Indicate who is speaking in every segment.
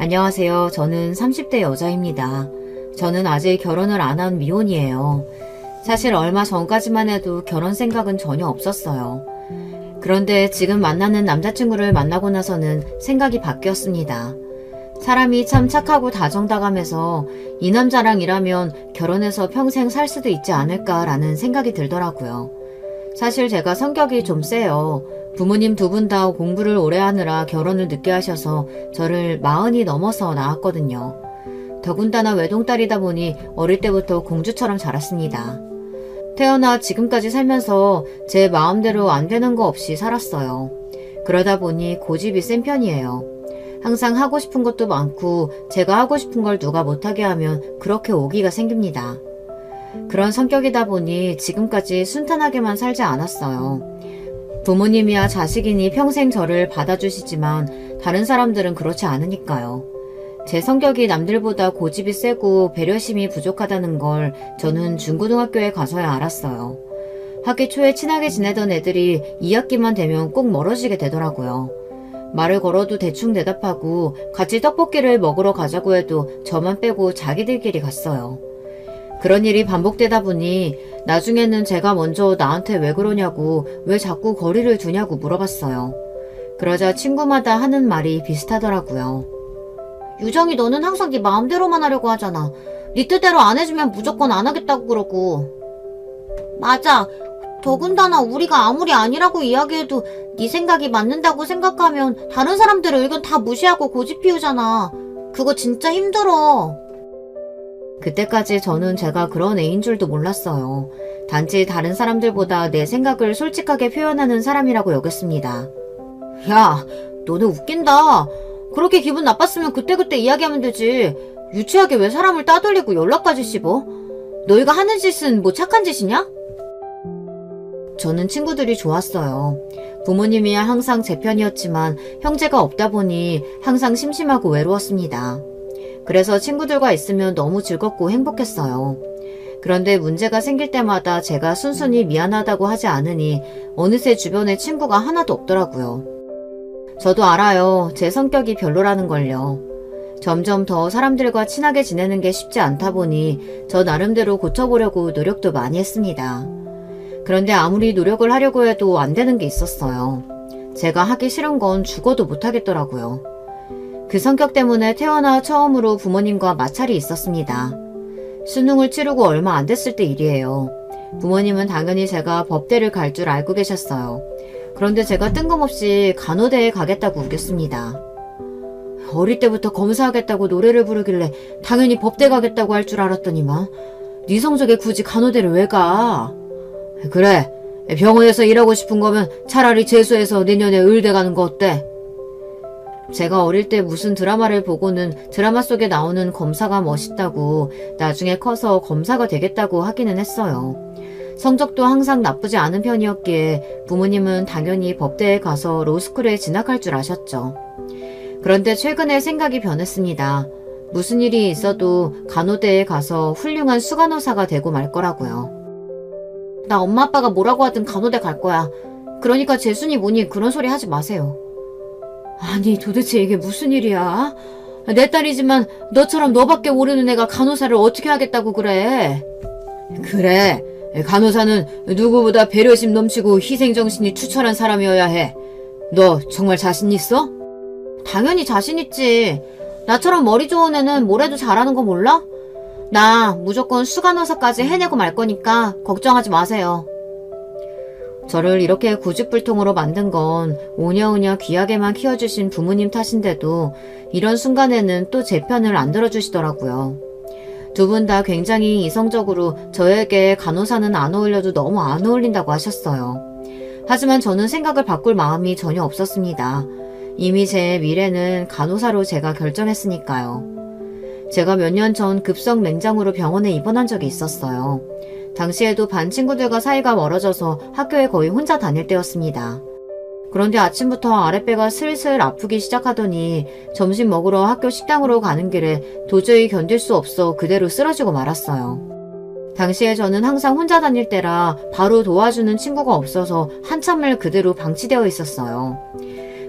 Speaker 1: 안녕하세요. 저는 30대 여자입니다. 저는 아직 결혼을 안 한 미혼이에요. 사실 얼마 전까지만 해도 결혼 생각은 전혀 없었어요. 그런데 지금 만나는 남자친구를 만나고 나서는 생각이 바뀌었습니다. 사람이 참 착하고 다정다감해서 이 남자랑 일하면 결혼해서 평생 살 수도 있지 않을까라는 생각이 들더라고요. 사실 제가 성격이 좀 세요. 부모님 두 분 다 공부를 오래 하느라 결혼을 늦게 하셔서 저를 40이 넘어서 낳았거든요. 더군다나 외동딸이다 보니 어릴 때부터 공주처럼 자랐습니다. 태어나 지금까지 살면서 제 마음대로 안 되는 거 없이 살았어요. 그러다 보니 고집이 센 편이에요. 항상 하고 싶은 것도 많고 제가 하고 싶은 걸 누가 못하게 하면 그렇게 오기가 생깁니다. 그런 성격이다 보니 지금까지 순탄하게만 살지 않았어요. 부모님이야 자식이니 평생 저를 받아주시지만 다른 사람들은 그렇지 않으니까요. 제 성격이 남들보다 고집이 세고 배려심이 부족하다는 걸 저는 중고등학교에 가서야 알았어요. 학기 초에 친하게 지내던 애들이 2학기만 되면 꼭 멀어지게 되더라고요. 말을 걸어도 대충 대답하고 같이 떡볶이를 먹으러 가자고 해도 저만 빼고 자기들끼리 갔어요. 그런 일이 반복되다 보니 나중에는 제가 먼저 나한테 왜 그러냐고, 왜 자꾸 거리를 두냐고 물어봤어요. 그러자 친구마다 하는 말이 비슷하더라고요. 유정이, 너는 항상 네 마음대로만 하려고 하잖아. 네 뜻대로 안 해주면 무조건 안 하겠다고 그러고. 맞아. 더군다나 우리가 아무리 아니라고 이야기해도 네 생각이 맞는다고 생각하면 다른 사람들의 의견 다 무시하고 고집 피우잖아. 그거 진짜 힘들어. 그때까지 저는 제가 그런 애인 줄도 몰랐어요. 단지 다른 사람들보다 내 생각을 솔직하게 표현하는 사람이라고 여겼습니다. 야, 너네 웃긴다. 그렇게 기분 나빴으면 그때그때 이야기하면 되지. 유치하게 왜 사람을 따돌리고 연락까지 씹어? 너희가 하는 짓은 뭐 착한 짓이냐? 저는 친구들이 좋았어요. 부모님이야 항상 제 편이었지만 형제가 없다 보니 항상 심심하고 외로웠습니다. 그래서 친구들과 있으면 너무 즐겁고 행복했어요. 그런데 문제가 생길 때마다 제가 순순히 미안하다고 하지 않으니 어느새 주변에 친구가 하나도 없더라고요. 저도 알아요. 제 성격이 별로라는 걸요. 점점 더 사람들과 친하게 지내는 게 쉽지 않다 보니 저 나름대로 고쳐보려고 노력도 많이 했습니다. 그런데 아무리 노력을 하려고 해도 안 되는 게 있었어요. 제가 하기 싫은 건 죽어도 못하겠더라고요. 그 성격 때문에 태어나 처음으로 부모님과 마찰이 있었습니다. 수능을 치르고 얼마 안 됐을 때 일이에요. 부모님은 당연히 제가 법대를 갈 줄 알고 계셨어요. 그런데 제가 뜬금없이 간호대에 가겠다고 우겼습니다. 어릴 때부터 검사하겠다고 노래를 부르길래 당연히 법대 가겠다고 할 줄 알았더니만 네 성적에 굳이 간호대를 왜 가? 그래, 병원에서 일하고 싶은 거면 차라리 재수해서 내년에 의대 가는 거 어때? 제가 어릴 때 무슨 드라마를 보고는 드라마 속에 나오는 검사가 멋있다고 나중에 커서 검사가 되겠다고 하기는 했어요. 성적도 항상 나쁘지 않은 편이었기에 부모님은 당연히 법대에 가서 로스쿨에 진학할 줄 아셨죠. 그런데 최근에 생각이 변했습니다. 무슨 일이 있어도 간호대에 가서 훌륭한 수간호사가 되고 말 거라고요. 나 엄마 아빠가 뭐라고 하든 간호대 갈 거야. 그러니까 재순이 뭐니 그런 소리 하지 마세요. 아니 도대체 이게 무슨 일이야? 내 딸이지만 너처럼 너밖에 모르는 애가 간호사를 어떻게 하겠다고 그래? 그래, 간호사는 누구보다 배려심 넘치고 희생정신이 투철한 사람이어야 해. 너 정말 자신 있어? 당연히 자신 있지. 나처럼 머리 좋은 애는 뭘 해도 잘하는 거 몰라? 나 무조건 수간호사까지 해내고 말 거니까 걱정하지 마세요. 저를 이렇게 고집불통으로 만든 건 오냐오냐 귀하게만 키워주신 부모님 탓인데도 이런 순간에는 또 제 편을 안 들어주시더라고요. 두 분 다 굉장히 이성적으로 저에게 간호사는 안 어울려도 너무 안 어울린다고 하셨어요. 하지만 저는 생각을 바꿀 마음이 전혀 없었습니다. 이미 제 미래는 간호사로 제가 결정했으니까요. 제가 몇 년 전 급성 맹장으로 병원에 입원한 적이 있었어요. 당시에도 반 친구들과 사이가 멀어져서 학교에 거의 혼자 다닐 때였습니다. 그런데 아침부터 아랫배가 슬슬 아프기 시작하더니 점심 먹으러 학교 식당으로 가는 길에 도저히 견딜 수 없어 그대로 쓰러지고 말았어요. 당시에 저는 항상 혼자 다닐 때라 바로 도와주는 친구가 없어서 한참을 그대로 방치되어 있었어요.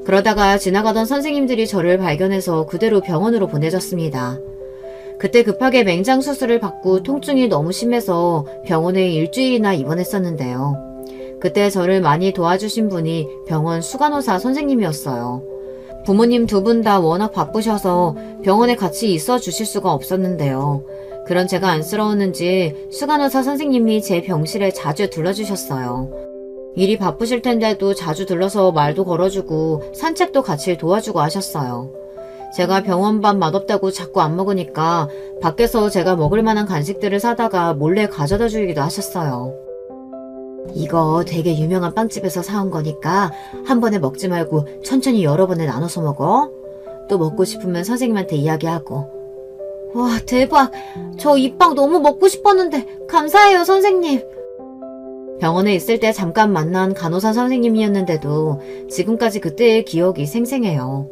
Speaker 1: 그러다가 지나가던 선생님들이 저를 발견해서 그대로 병원으로 보내졌습니다. 그때 급하게 맹장 수술을 받고 통증이 너무 심해서 병원에 일주일이나 입원했었는데요. 그때 저를 많이 도와주신 분이 병원 수간호사 선생님이었어요. 부모님 두 분 다 워낙 바쁘셔서 병원에 같이 있어 주실 수가 없었는데요. 그런 제가 안쓰러웠는지 수간호사 선생님이 제 병실에 자주 들러주셨어요. 일이 바쁘실 텐데도 자주 들러서 말도 걸어주고 산책도 같이 도와주고 하셨어요. 제가 병원밥 맛없다고 자꾸 안 먹으니까 밖에서 제가 먹을 만한 간식들을 사다가 몰래 가져다 주기도 하셨어요. 이거 되게 유명한 빵집에서 사온 거니까 한 번에 먹지 말고 천천히 여러 번에 나눠서 먹어. 또 먹고 싶으면 선생님한테 이야기하고. 와, 대박. 저 이 빵 너무 먹고 싶었는데 감사해요, 선생님. 병원에 있을 때 잠깐 만난 간호사 선생님이었는데도 지금까지 그때의 기억이 생생해요.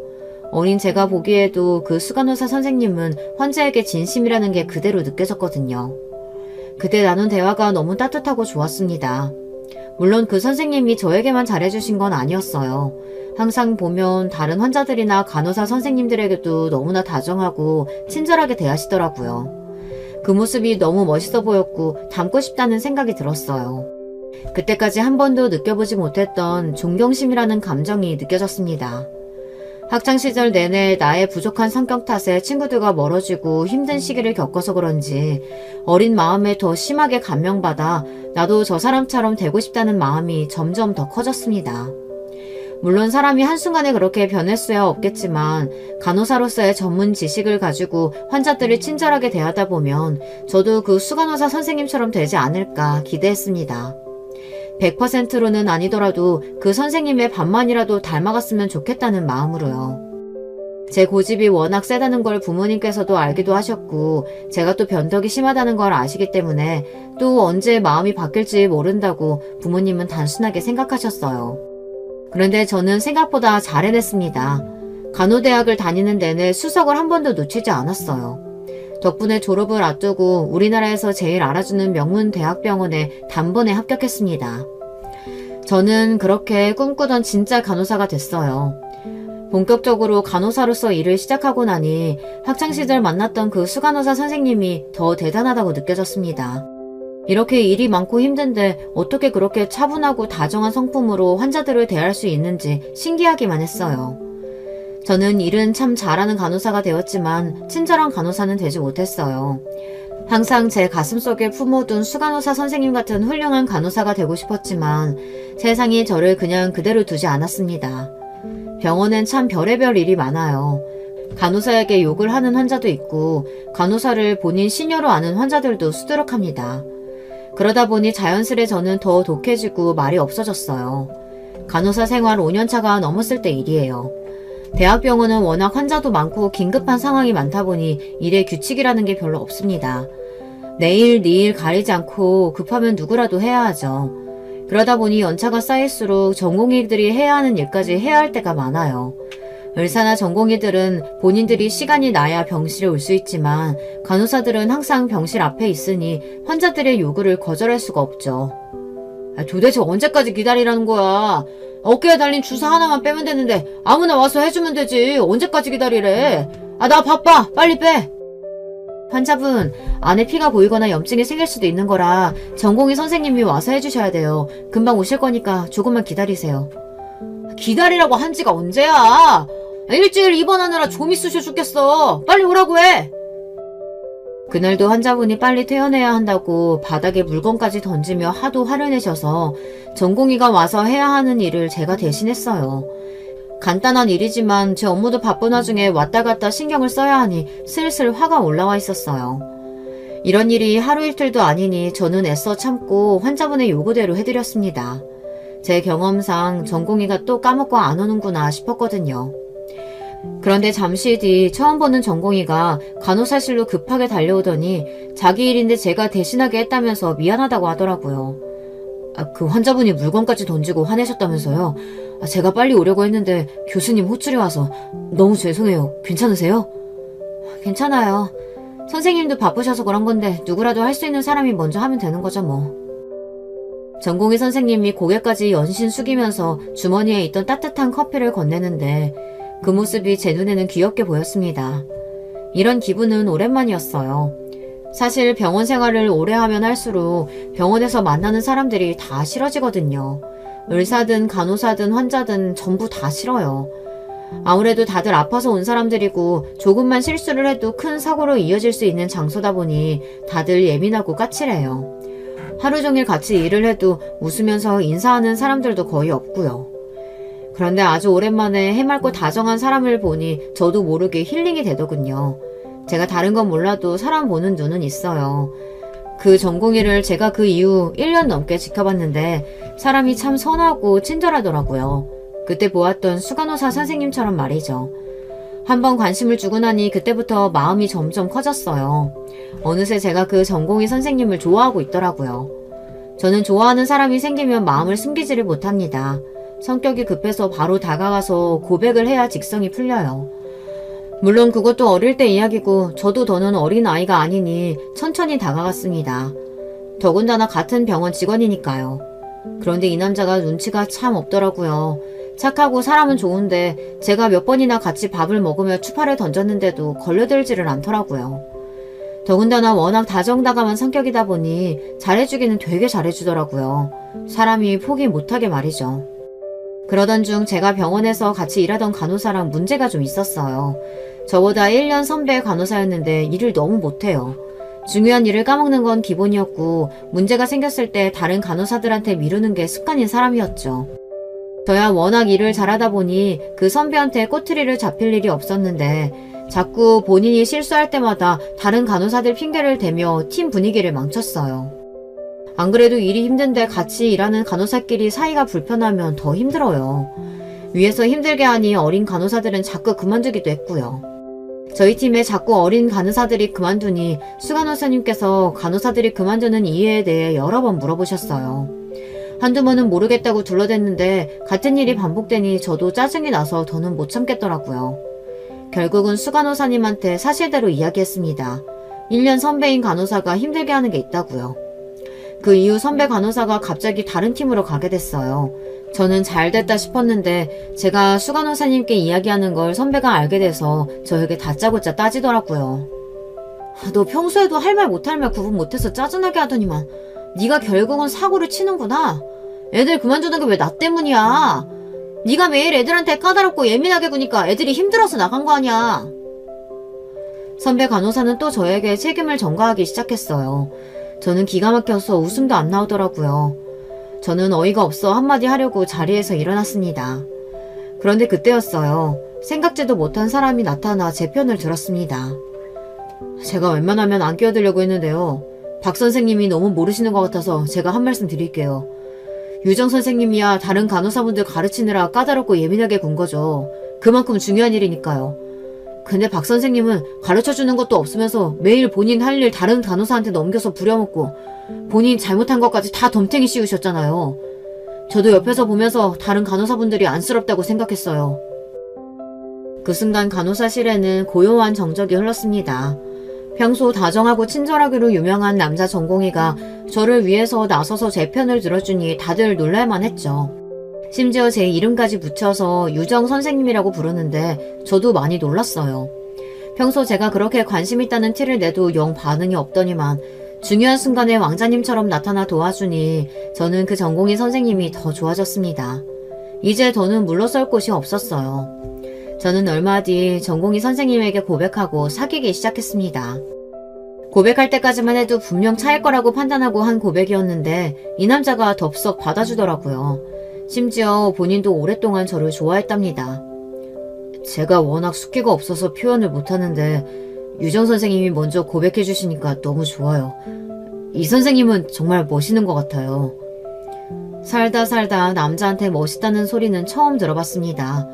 Speaker 1: 어린 제가 보기에도 그 수간호사 선생님은 환자에게 진심이라는 게 그대로 느껴졌거든요. 그때 나눈 대화가 너무 따뜻하고 좋았습니다. 물론 그 선생님이 저에게만 잘해주신 건 아니었어요. 항상 보면 다른 환자들이나 간호사 선생님들에게도 너무나 다정하고 친절하게 대하시더라고요. 그 모습이 너무 멋있어 보였고 닮고 싶다는 생각이 들었어요. 그때까지 한 번도 느껴보지 못했던 존경심이라는 감정이 느껴졌습니다. 학창시절 내내 나의 부족한 성격 탓에 친구들과 멀어지고 힘든 시기를 겪어서 그런지 어린 마음에 더 심하게 감명받아 나도 저 사람처럼 되고 싶다는 마음이 점점 더 커졌습니다. 물론 사람이 한순간에 그렇게 변할 수야 없겠지만 간호사로서의 전문 지식을 가지고 환자들을 친절하게 대하다 보면 저도 그 수간호사 선생님처럼 되지 않을까 기대했습니다. 100%로는 아니더라도 그 선생님의 반만이라도 닮아갔으면 좋겠다는 마음으로요. 제 고집이 워낙 세다는 걸 부모님께서도 알기도 하셨고 제가 또 변덕이 심하다는 걸 아시기 때문에 또 언제 마음이 바뀔지 모른다고 부모님은 단순하게 생각하셨어요. 그런데 저는 생각보다 잘 해냈습니다. 간호대학을 다니는 내내 수석을 한 번도 놓치지 않았어요. 덕분에 졸업을 앞두고 우리나라에서 제일 알아주는 명문 대학병원에 단번에 합격했습니다. 저는 그렇게 꿈꾸던 진짜 간호사가 됐어요. 본격적으로 간호사로서 일을 시작하고 나니 학창시절 만났던 그 수간호사 선생님이 더 대단하다고 느껴졌습니다. 이렇게 일이 많고 힘든데 어떻게 그렇게 차분하고 다정한 성품으로 환자들을 대할 수 있는지 신기하기만 했어요. 저는 일은 참 잘하는 간호사가 되었지만 친절한 간호사는 되지 못했어요. 항상 제 가슴속에 품어둔 수간호사 선생님 같은 훌륭한 간호사가 되고 싶었지만 세상이 저를 그냥 그대로 두지 않았습니다. 병원엔 참 별의별 일이 많아요. 간호사에게 욕을 하는 환자도 있고 간호사를 본인 시녀로 아는 환자들도 수두룩합니다. 그러다 보니 자연스레 저는 더 독해지고 말이 없어졌어요. 간호사 생활 5년차가 넘었을 때 일이에요. 대학병원은 워낙 환자도 많고 긴급한 상황이 많다 보니 일의 규칙이라는 게 별로 없습니다. 내일, 니일 가리지 않고 급하면 누구라도 해야 하죠. 그러다 보니 연차가 쌓일수록 전공의들이 해야 하는 일까지 해야 할 때가 많아요. 의사나 전공의들은 본인들이 시간이 나야 병실에 올 수 있지만 간호사들은 항상 병실 앞에 있으니 환자들의 요구를 거절할 수가 없죠. 도대체 언제까지 기다리라는 거야? 어깨에 달린 주사 하나만 빼면 되는데 아무나 와서 해주면 되지. 언제까지 기다리래? 나 바빠. 빨리 빼. 환자분, 안에 피가 보이거나 염증이 생길 수도 있는 거라 전공의 선생님이 와서 해주셔야 돼요. 금방 오실 거니까 조금만 기다리세요. 기다리라고 한 지가 언제야? 일주일 입원하느라 좀이 쑤셔 죽겠어. 빨리 오라고 해. 그날도 환자분이 빨리 퇴원해야 한다고 바닥에 물건까지 던지며 하도 화를 내셔서 전공의가 와서 해야 하는 일을 제가 대신했어요. 간단한 일이지만 제 업무도 바쁜 와중에 왔다 갔다 신경을 써야 하니 슬슬 화가 올라와 있었어요. 이런 일이 하루 이틀도 아니니 저는 애써 참고 환자분의 요구대로 해드렸습니다. 제 경험상 전공의가 또 까먹고 안 오는구나 싶었거든요. 그런데 잠시 뒤 처음 보는 전공의가 간호사실로 급하게 달려오더니 자기 일인데 제가 대신하게 했다면서 미안하다고 하더라고요. 그 환자분이 물건까지 던지고 화내셨다면서요? 제가 빨리 오려고 했는데 교수님 호출이 와서 너무 죄송해요. 괜찮으세요? 괜찮아요. 선생님도 바쁘셔서 그런 건데 누구라도 할 수 있는 사람이 먼저 하면 되는 거죠 뭐. 전공의 선생님이 고개까지 연신 숙이면서 주머니에 있던 따뜻한 커피를 건네는데 그 모습이 제 눈에는 귀엽게 보였습니다. 이런 기분은 오랜만이었어요. 사실 병원 생활을 오래 하면 할수록 병원에서 만나는 사람들이 다 싫어지거든요. 의사든 간호사든 환자든 전부 다 싫어요. 아무래도 다들 아파서 온 사람들이고 조금만 실수를 해도 큰 사고로 이어질 수 있는 장소다 보니 다들 예민하고 까칠해요. 하루 종일 같이 일을 해도 웃으면서 인사하는 사람들도 거의 없고요. 그런데 아주 오랜만에 해맑고 다정한 사람을 보니 저도 모르게 힐링이 되더군요. 제가 다른 건 몰라도 사람 보는 눈은 있어요. 그 전공의를 제가 그 이후 1년 넘게 지켜봤는데 사람이 참 선하고 친절하더라고요. 그때 보았던 수간호사 선생님처럼 말이죠. 한번 관심을 주고 나니 그때부터 마음이 점점 커졌어요. 어느새 제가 그 전공의 선생님을 좋아하고 있더라고요. 저는 좋아하는 사람이 생기면 마음을 숨기지를 못합니다. 성격이 급해서 바로 다가가서 고백을 해야 직성이 풀려요. 물론 그것도 어릴 때 이야기고 저도 더는 어린 아이가 아니니 천천히 다가갔습니다. 더군다나 같은 병원 직원이니까요. 그런데 이 남자가 눈치가 참 없더라고요. 착하고 사람은 좋은데 제가 몇 번이나 같이 밥을 먹으며 추파를 던졌는데도 걸려들지를 않더라고요. 더군다나 워낙 다정다감한 성격이다 보니 잘해주기는 되게 잘해주더라고요. 사람이 포기 못하게 말이죠. 그러던 중 제가 병원에서 같이 일하던 간호사랑 문제가 좀 있었어요. 저보다 1년 선배 간호사였는데 일을 너무 못해요. 중요한 일을 까먹는 건 기본이었고 문제가 생겼을 때 다른 간호사들한테 미루는 게 습관인 사람이었죠. 저야 워낙 일을 잘하다 보니 그 선배한테 꼬투리를 잡힐 일이 없었는데 자꾸 본인이 실수할 때마다 다른 간호사들 핑계를 대며 팀 분위기를 망쳤어요. 안 그래도 일이 힘든데 같이 일하는 간호사끼리 사이가 불편하면 더 힘들어요. 위에서 힘들게 하니 어린 간호사들은 자꾸 그만두기도 했고요. 저희 팀에 자꾸 어린 간호사들이 그만두니 수간호사님께서 간호사들이 그만두는 이유에 대해 여러 번 물어보셨어요. 한두 번은 모르겠다고 둘러댔는데 같은 일이 반복되니 저도 짜증이 나서 더는 못 참겠더라고요. 결국은 수간호사님한테 사실대로 이야기했습니다. 1년 선배인 간호사가 힘들게 하는 게 있다고요. 그 이후 선배 간호사가 갑자기 다른 팀으로 가게 됐어요. 저는 잘 됐다 싶었는데 제가 수간호사님께 이야기하는 걸 선배가 알게 돼서 저에게 다짜고짜 따지더라고요. 너 평소에도 할 말 못할 말 구분 못해서 짜증나게 하더니만 네가 결국은 사고를 치는구나. 애들 그만두는 게 왜 나 때문이야. 네가 매일 애들한테 까다롭고 예민하게 구니까 애들이 힘들어서 나간 거 아니야. 선배 간호사는 또 저에게 책임을 전가하기 시작했어요. 저는 기가 막혀서 웃음도 안 나오더라고요. 저는 어이가 없어 한마디 하려고 자리에서 일어났습니다. 그런데 그때였어요. 생각지도 못한 사람이 나타나 제 편을 들었습니다. 제가 웬만하면 안 끼어들려고 했는데요. 박 선생님이 너무 모르시는 것 같아서 제가 한 말씀 드릴게요. 유정 선생님이야 다른 간호사분들 가르치느라 까다롭고 예민하게 군 거죠. 그만큼 중요한 일이니까요. 근데 박 선생님은 가르쳐주는 것도 없으면서 매일 본인 할 일 다른 간호사한테 넘겨서 부려먹고 본인 잘못한 것까지 다 덤탱이 씌우셨잖아요. 저도 옆에서 보면서 다른 간호사분들이 안쓰럽다고 생각했어요. 그 순간 간호사실에는 고요한 정적이 흘렀습니다. 평소 다정하고 친절하기로 유명한 남자 전공의가 저를 위해서 나서서 제 편을 들어주니 다들 놀랄만 했죠. 심지어 제 이름까지 붙여서 유정 선생님이라고 부르는데 저도 많이 놀랐어요. 평소 제가 그렇게 관심 있다는 티를 내도 영 반응이 없더니만 중요한 순간에 왕자님처럼 나타나 도와주니 저는 그 전공의 선생님이 더 좋아졌습니다. 이제 더는 물러설 곳이 없었어요. 저는 얼마 뒤 전공의 선생님에게 고백하고 사귀기 시작했습니다. 고백할 때까지만 해도 분명 차일 거라고 판단하고 한 고백이었는데 이 남자가 덥석 받아주더라고요. 심지어 본인도 오랫동안 저를 좋아했답니다. 제가 워낙 숫기가 없어서 표현을 못하는데 유정 선생님이 먼저 고백해 주시니까 너무 좋아요. 이 선생님은 정말 멋있는 것 같아요. 살다 남자한테 멋있다는 소리는 처음 들어봤습니다.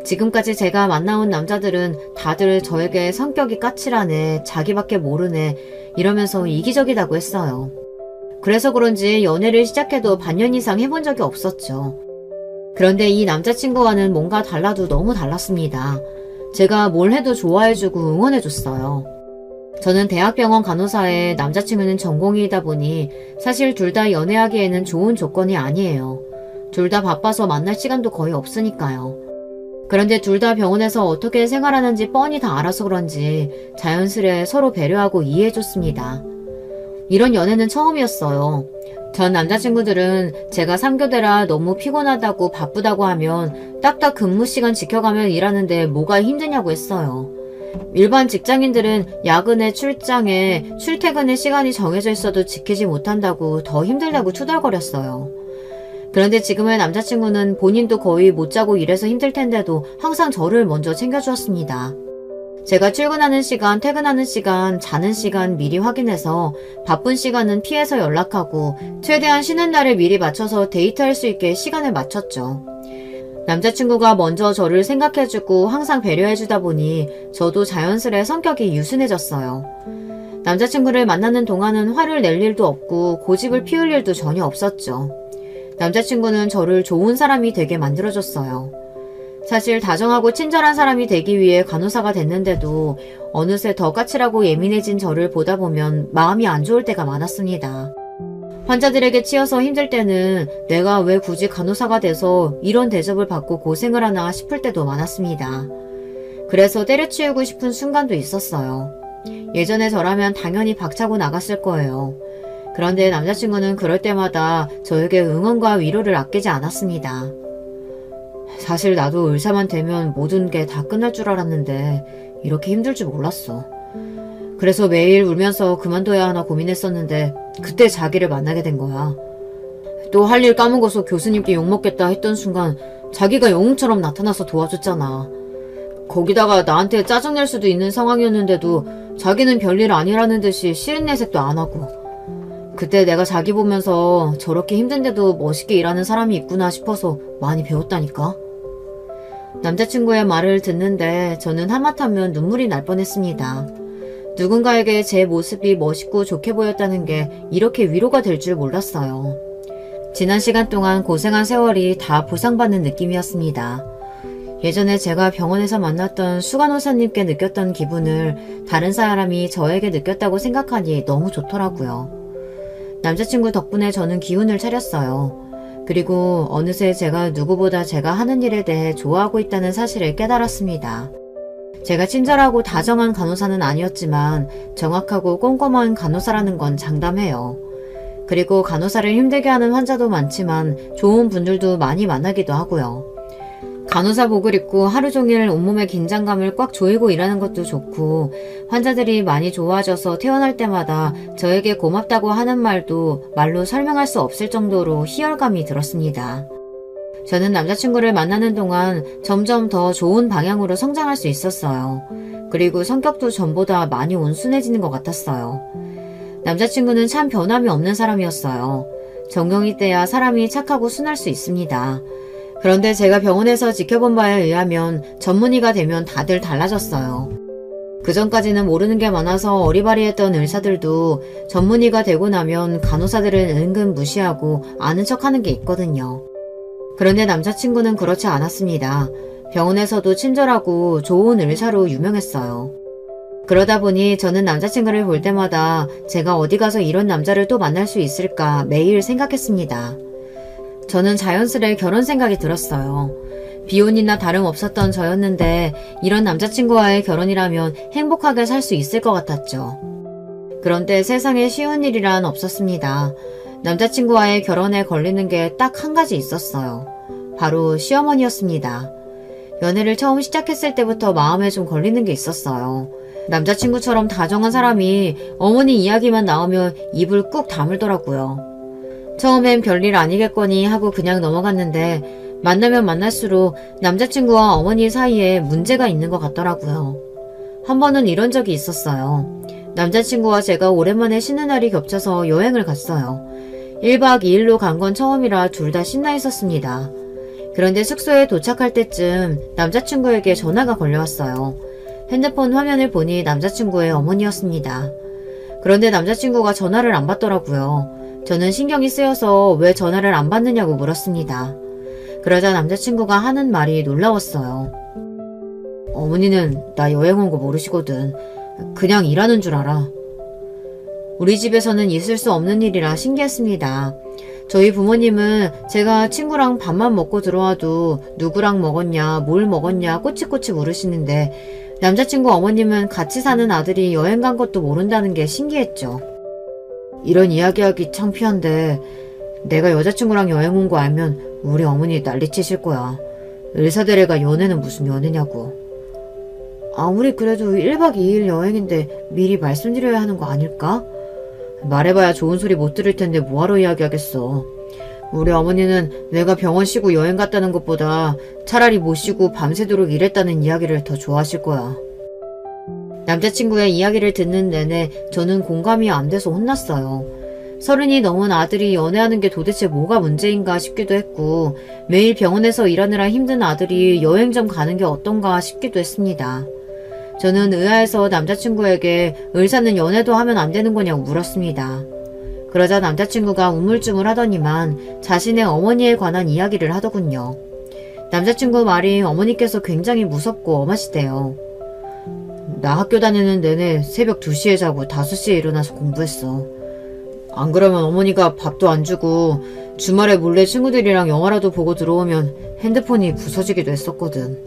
Speaker 1: 지금까지 제가 만나온 남자들은 다들 저에게 성격이 까칠하네, 자기밖에 모르네 이러면서 이기적이라고 했어요. 그래서 그런지 연애를 시작해도 반년 이상 해본 적이 없었죠. 그런데 이 남자친구와는 뭔가 달라도 너무 달랐습니다. 제가 뭘 해도 좋아해주고 응원해줬어요. 저는 대학병원 간호사에 남자친구는 전공의이다 보니 사실 둘 다 연애하기에는 좋은 조건이 아니에요. 둘 다 바빠서 만날 시간도 거의 없으니까요. 그런데 둘 다 병원에서 어떻게 생활하는지 뻔히 다 알아서 그런지 자연스레 서로 배려하고 이해해줬습니다. 이런 연애는 처음이었어요. 전 남자친구들은 제가 3교대라 너무 피곤하다고 바쁘다고 하면 딱딱 근무 시간 지켜가며 일하는데 뭐가 힘드냐고 했어요. 일반 직장인들은 야근에 출장에 출퇴근의 시간이 정해져 있어도 지키지 못한다고 더 힘들다고 투덜거렸어요. 그런데 지금의 남자친구는 본인도 거의 못 자고 일해서 힘들 텐데도 항상 저를 먼저 챙겨주었습니다. 제가 출근하는 시간, 퇴근하는 시간, 자는 시간 미리 확인해서 바쁜 시간은 피해서 연락하고 최대한 쉬는 날에 미리 맞춰서 데이트할 수 있게 시간을 맞췄죠. 남자친구가 먼저 저를 생각해주고 항상 배려해주다 보니 저도 자연스레 성격이 유순해졌어요. 남자친구를 만나는 동안은 화를 낼 일도 없고 고집을 피울 일도 전혀 없었죠. 남자친구는 저를 좋은 사람이 되게 만들어줬어요. 사실 다정하고 친절한 사람이 되기 위해 간호사가 됐는데도 어느새 더 까칠하고 예민해진 저를 보다 보면 마음이 안 좋을 때가 많았습니다. 환자들에게 치여서 힘들 때는 내가 왜 굳이 간호사가 돼서 이런 대접을 받고 고생을 하나 싶을 때도 많았습니다. 그래서 때려치우고 싶은 순간도 있었어요. 예전에 저라면 당연히 박차고 나갔을 거예요. 그런데 남자친구는 그럴 때마다 저에게 응원과 위로를 아끼지 않았습니다. 사실 나도 의사만 되면 모든 게 다 끝날 줄 알았는데 이렇게 힘들 줄 몰랐어. 그래서 매일 울면서 그만둬야 하나 고민했었는데 그때 자기를 만나게 된 거야. 또 할 일 까먹어서 교수님께 욕먹겠다 했던 순간 자기가 영웅처럼 나타나서 도와줬잖아. 거기다가 나한테 짜증낼 수도 있는 상황이었는데도 자기는 별일 아니라는 듯이 싫은 내색도 안 하고. 그때 내가 자기 보면서 저렇게 힘든데도 멋있게 일하는 사람이 있구나 싶어서 많이 배웠다니까. 남자친구의 말을 듣는데 저는 하마터면 눈물이 날 뻔했습니다. 누군가에게 제 모습이 멋있고 좋게 보였다는 게 이렇게 위로가 될 줄 몰랐어요. 지난 시간 동안 고생한 세월이 다 보상받는 느낌이었습니다. 예전에 제가 병원에서 만났던 수간호사님께 느꼈던 기분을 다른 사람이 저에게 느꼈다고 생각하니 너무 좋더라고요. 남자친구 덕분에 저는 기운을 차렸어요. 그리고 어느새 제가 누구보다 제가 하는 일에 대해 좋아하고 있다는 사실을 깨달았습니다. 제가 친절하고 다정한 간호사는 아니었지만 정확하고 꼼꼼한 간호사라는 건 장담해요. 그리고 간호사를 힘들게 하는 환자도 많지만 좋은 분들도 많이 만나기도 하고요. 간호사복을 입고 하루 종일 온몸의 긴장감을 꽉 조이고 일하는 것도 좋고 환자들이 많이 좋아져서 퇴원할 때마다 저에게 고맙다고 하는 말도 말로 설명할 수 없을 정도로 희열감이 들었습니다. 저는 남자친구를 만나는 동안 점점 더 좋은 방향으로 성장할 수 있었어요. 그리고 성격도 전보다 많이 온순해지는 것 같았어요. 남자친구는 참 변함이 없는 사람이었어요. 정경이 때야 사람이 착하고 순할 수 있습니다. 그런데 제가 병원에서 지켜본 바에 의하면 전문의가 되면 다들 달라졌어요. 그전까지는 모르는 게 많아서 어리바리했던 의사들도 전문의가 되고 나면 간호사들은 은근 무시하고 아는 척하는 게 있거든요. 그런데 남자친구는 그렇지 않았습니다. 병원에서도 친절하고 좋은 의사로 유명했어요. 그러다 보니 저는 남자친구를 볼 때마다 제가 어디 가서 이런 남자를 또 만날 수 있을까 매일 생각했습니다. 저는 자연스레 결혼 생각이 들었어요. 비혼이나 다름없었던 저였는데 이런 남자친구와의 결혼이라면 행복하게 살 수 있을 것 같았죠. 그런데 세상에 쉬운 일이란 없었습니다. 남자친구와의 결혼에 걸리는 게 딱 한 가지 있었어요. 바로 시어머니였습니다. 연애를 처음 시작했을 때부터 마음에 좀 걸리는 게 있었어요. 남자친구처럼 다정한 사람이 어머니 이야기만 나오면 입을 꾹 다물더라고요. 처음엔 별일 아니겠거니 하고 그냥 넘어갔는데 만나면 만날수록 남자친구와 어머니 사이에 문제가 있는 것 같더라고요. 한 번은 이런 적이 있었어요. 남자친구와 제가 오랜만에 쉬는 날이 겹쳐서 여행을 갔어요. 1박 2일로 간 건 처음이라 둘 다 신나 있었습니다. 그런데 숙소에 도착할 때쯤 남자친구에게 전화가 걸려왔어요. 핸드폰 화면을 보니 남자친구의 어머니였습니다. 그런데 남자친구가 전화를 안 받더라고요. 저는 신경이 쓰여서 왜 전화를 안 받느냐고 물었습니다. 그러자 남자친구가 하는 말이 놀라웠어요. 어머니는 나 여행 온 거 모르시거든. 그냥 일하는 줄 알아. 우리 집에서는 있을 수 없는 일이라 신기했습니다. 저희 부모님은 제가 친구랑 밥만 먹고 들어와도 누구랑 먹었냐, 뭘 먹었냐 꼬치꼬치 물으시는데 남자친구 어머님은 같이 사는 아들이 여행 간 것도 모른다는 게 신기했죠. 이런 이야기하기 창피한데 내가 여자친구랑 여행 온 거 알면 우리 어머니 난리치실 거야. 의사대래가 연애는 무슨 연애냐고. 아무리 그래도 1박 2일 여행인데 미리 말씀드려야 하는 거 아닐까? 말해봐야 좋은 소리 못 들을 텐데 뭐하러 이야기하겠어. 우리 어머니는 내가 병원 쉬고 여행 갔다는 것보다 차라리 못 쉬고 밤새도록 일했다는 이야기를 더 좋아하실 거야. 남자친구의 이야기를 듣는 내내 저는 공감이 안 돼서 혼났어요. 30이 넘은 아들이 연애하는 게 도대체 뭐가 문제인가 싶기도 했고 매일 병원에서 일하느라 힘든 아들이 여행 좀 가는 게 어떤가 싶기도 했습니다. 저는 의아해서 남자친구에게 의사는 연애도 하면 안 되는 거냐고 물었습니다. 그러자 남자친구가 우물쭈물하더니만 자신의 어머니에 관한 이야기를 하더군요. 남자친구 말이 어머니께서 굉장히 무섭고 엄하시대요. 나 학교 다니는 내내 새벽 2시에 자고 5시에 일어나서 공부했어. 안 그러면 어머니가 밥도 안 주고 주말에 몰래 친구들이랑 영화라도 보고 들어오면 핸드폰이 부서지기도 했었거든.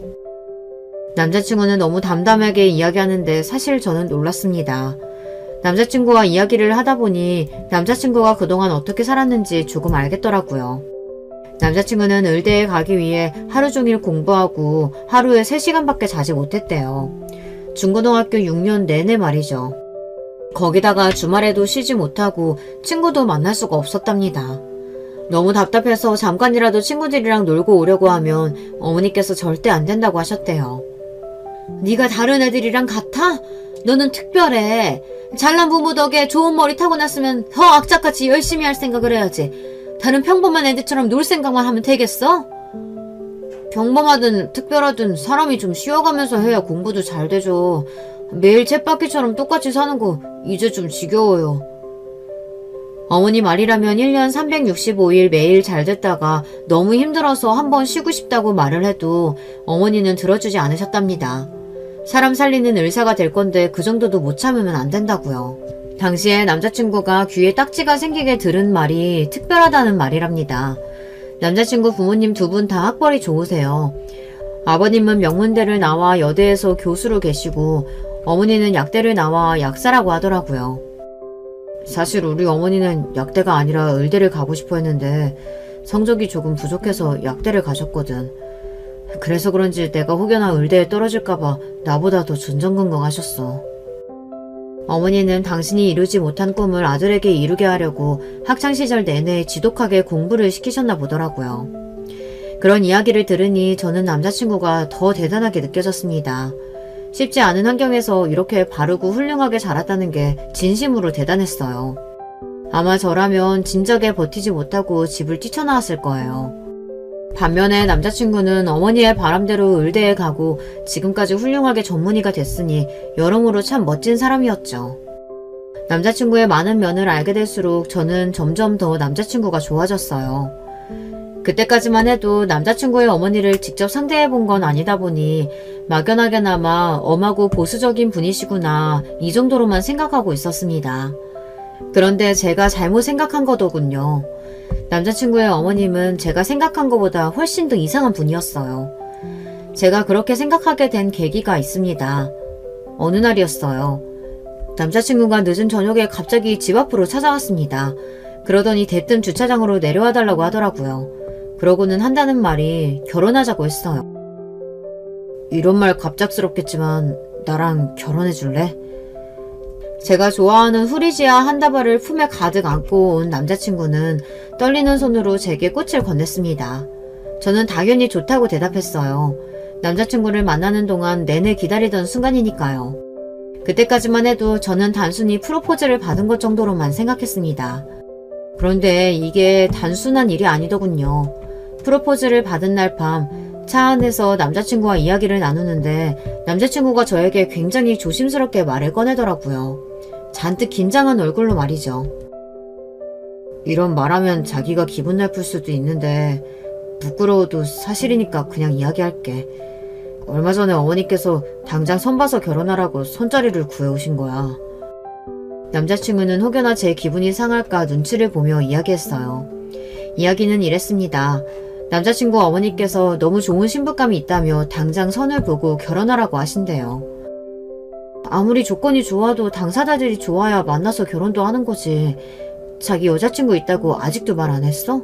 Speaker 1: 남자친구는 너무 담담하게 이야기하는데 사실 저는 놀랐습니다. 남자친구와 이야기를 하다 보니 남자친구가 그동안 어떻게 살았는지 조금 알겠더라고요. 남자친구는 의대에 가기 위해 하루 종일 공부하고 하루에 3시간밖에 자지 못했대요. 중고등학교 6년 내내 말이죠. 거기다가 주말에도 쉬지 못하고 친구도 만날 수가 없었답니다. 너무 답답해서 잠깐이라도 친구들이랑 놀고 오려고 하면 어머니께서 절대 안 된다고 하셨대요. 네가 다른 애들이랑 같아? 너는 특별해. 잘난 부모 덕에 좋은 머리 타고났으면 더 악착같이 열심히 할 생각을 해야지. 다른 평범한 애들처럼 놀 생각만 하면 되겠어? 평범하든 특별하든 사람이 좀 쉬어가면서 해야 공부도 잘 되죠. 매일 쳇바퀴처럼 똑같이 사는 거 이제 좀 지겨워요. 어머니 말이라면 1년 365일 매일 잘 됐다가 너무 힘들어서 한번 쉬고 싶다고 말을 해도 어머니는 들어주지 않으셨답니다. 사람 살리는 의사가 될 건데 그 정도도 못 참으면 안 된다고요. 당시에 남자친구가 귀에 딱지가 생기게 들은 말이 특별하다는 말이랍니다. 남자친구 부모님 2분 다 학벌이 좋으세요. 아버님은 명문대를 나와 여대에서 교수로 계시고 어머니는 약대를 나와 약사라고 하더라고요. 사실 우리 어머니는 약대가 아니라 의대를 가고 싶어 했는데 성적이 조금 부족해서 약대를 가셨거든. 그래서 그런지 내가 혹여나 의대에 떨어질까봐 나보다 더 전전긍긍하셨어. 어머니는 당신이 이루지 못한 꿈을 아들에게 이루게 하려고 학창시절 내내 지독하게 공부를 시키셨나 보더라고요. 그런 이야기를 들으니 저는 남자친구가 더 대단하게 느껴졌습니다. 쉽지 않은 환경에서 이렇게 바르고 훌륭하게 자랐다는 게 진심으로 대단했어요. 아마 저라면 진작에 버티지 못하고 집을 뛰쳐나왔을 거예요. 반면에 남자친구는 어머니의 바람대로 의대에 가고 지금까지 훌륭하게 전문의가 됐으니 여러모로 참 멋진 사람이었죠. 남자친구의 많은 면을 알게 될수록 저는 점점 더 남자친구가 좋아졌어요. 그때까지만 해도 남자친구의 어머니를 직접 상대해본 건 아니다 보니 막연하게나마 엄하고 보수적인 분이시구나 이 정도로만 생각하고 있었습니다. 그런데 제가 잘못 생각한 거더군요. 남자친구의 어머님은 제가 생각한 것보다 훨씬 더 이상한 분이었어요. 제가 그렇게 생각하게 된 계기가 있습니다. 어느 날이었어요. 남자친구가 늦은 저녁에 갑자기 집 앞으로 찾아왔습니다. 그러더니 대뜸 주차장으로 내려와 달라고 하더라고요. 그러고는 한다는 말이 결혼하자고 했어요. 이런 말 갑작스럽겠지만 나랑 결혼해 줄래? 제가 좋아하는 후리지아 한 다발을 품에 가득 안고 온 남자친구는 떨리는 손으로 제게 꽃을 건넸습니다. 저는 당연히 좋다고 대답했어요. 남자친구를 만나는 동안 내내 기다리던 순간이니까요. 그때까지만 해도 저는 단순히 프로포즈를 받은 것 정도로만 생각했습니다. 그런데 이게 단순한 일이 아니더군요. 프로포즈를 받은 날 밤 차 안에서 남자친구와 이야기를 나누는데 남자친구가 저에게 굉장히 조심스럽게 말을 꺼내더라고요. 잔뜩 긴장한 얼굴로 말이죠. 이런 말하면 자기가 기분 나쁠 수도 있는데 부끄러워도 사실이니까 그냥 이야기할게. 얼마 전에 어머니께서 당장 선 봐서 결혼하라고 손자리를 구해오신 거야. 남자친구는 혹여나 제 기분이 상할까 눈치를 보며 이야기했어요. 이야기는 이랬습니다. 남자친구 어머니께서 너무 좋은 신부감이 있다며 당장 선을 보고 결혼하라고 하신대요. 아무리 조건이 좋아도 당사자들이 좋아야 만나서 결혼도 하는 거지. 자기 여자친구 있다고 아직도 말 안 했어?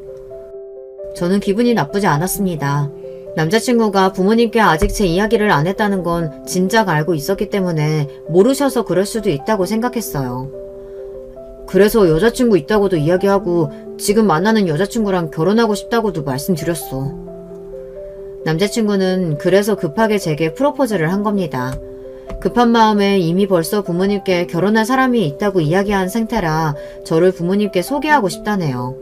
Speaker 1: 저는 기분이 나쁘지 않았습니다. 남자친구가 부모님께 아직 제 이야기를 안 했다는 건 진작 알고 있었기 때문에 모르셔서 그럴 수도 있다고 생각했어요. 그래서 여자친구 있다고도 이야기하고 지금 만나는 여자친구랑 결혼하고 싶다고도 말씀드렸어. 남자친구는 그래서 급하게 제게 프로포즈를 한 겁니다. 급한 마음에 이미 벌써 부모님께 결혼할 사람이 있다고 이야기한 상태라 저를 부모님께 소개하고 싶다네요.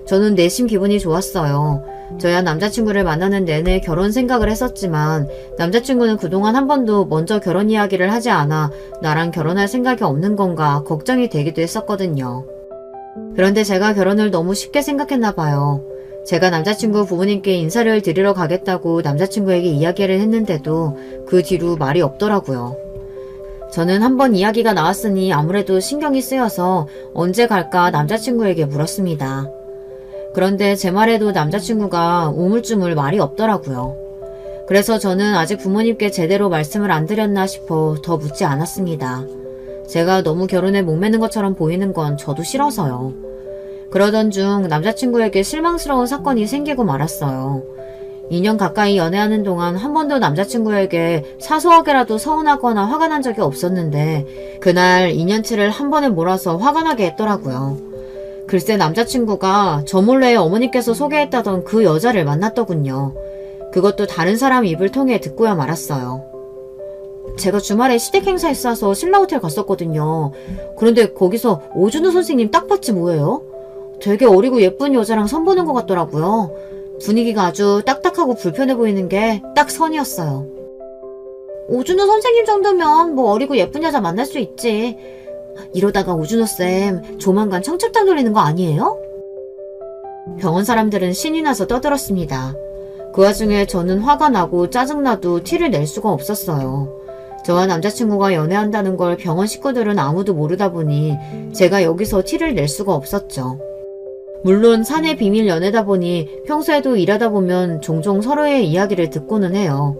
Speaker 1: 저는 내심 기분이 좋았어요. 저야 남자친구를 만나는 내내 결혼 생각을 했었지만 남자친구는 그동안 한 번도 먼저 결혼 이야기를 하지 않아 나랑 결혼할 생각이 없는 건가 걱정이 되기도 했었거든요. 그런데 제가 결혼을 너무 쉽게 생각했나 봐요. 제가 남자친구 부모님께 인사를 드리러 가겠다고 남자친구에게 이야기를 했는데도 그 뒤로 말이 없더라고요. 저는 한번 이야기가 나왔으니 아무래도 신경이 쓰여서 언제 갈까 남자친구에게 물었습니다. 그런데 제 말에도 남자친구가 우물쭈물 말이 없더라고요. 그래서 저는 아직 부모님께 제대로 말씀을 안 드렸나 싶어 더 묻지 않았습니다. 제가 너무 결혼에 목매는 것처럼 보이는 건 저도 싫어서요. 그러던 중 남자친구에게 실망스러운 사건이 생기고 말았어요. 2년 가까이 연애하는 동안 한 번도 남자친구에게 사소하게라도 서운하거나 화가 난 적이 없었는데 그날 2년치를 한 번에 몰아서 화가 나게 했더라고요. 글쎄 남자친구가 저 몰래 어머니께서 소개했다던 그 여자를 만났더군요. 그것도 다른 사람 입을 통해 듣고야 말았어요. 제가 주말에 시댁 행사 있어서 신라호텔 갔었거든요. 그런데 거기서 오준호 선생님 딱 봤지 뭐예요? 되게 어리고 예쁜 여자랑 선보는 것 같더라고요. 분위기가 아주 딱딱하고 불편해 보이는 게 딱 선이었어요. 오준호 선생님 정도면 뭐 어리고 예쁜 여자 만날 수 있지. 이러다가 오준호쌤 조만간 청첩장 돌리는 거 아니에요? 병원 사람들은 신이 나서 떠들었습니다. 그 와중에 저는 화가 나고 짜증나도 티를 낼 수가 없었어요. 저와 남자친구가 연애한다는 걸 병원 식구들은 아무도 모르다 보니 제가 여기서 티를 낼 수가 없었죠. 물론 사내 비밀 연애다 보니 평소에도 일하다 보면 종종 서로의 이야기를 듣고는 해요.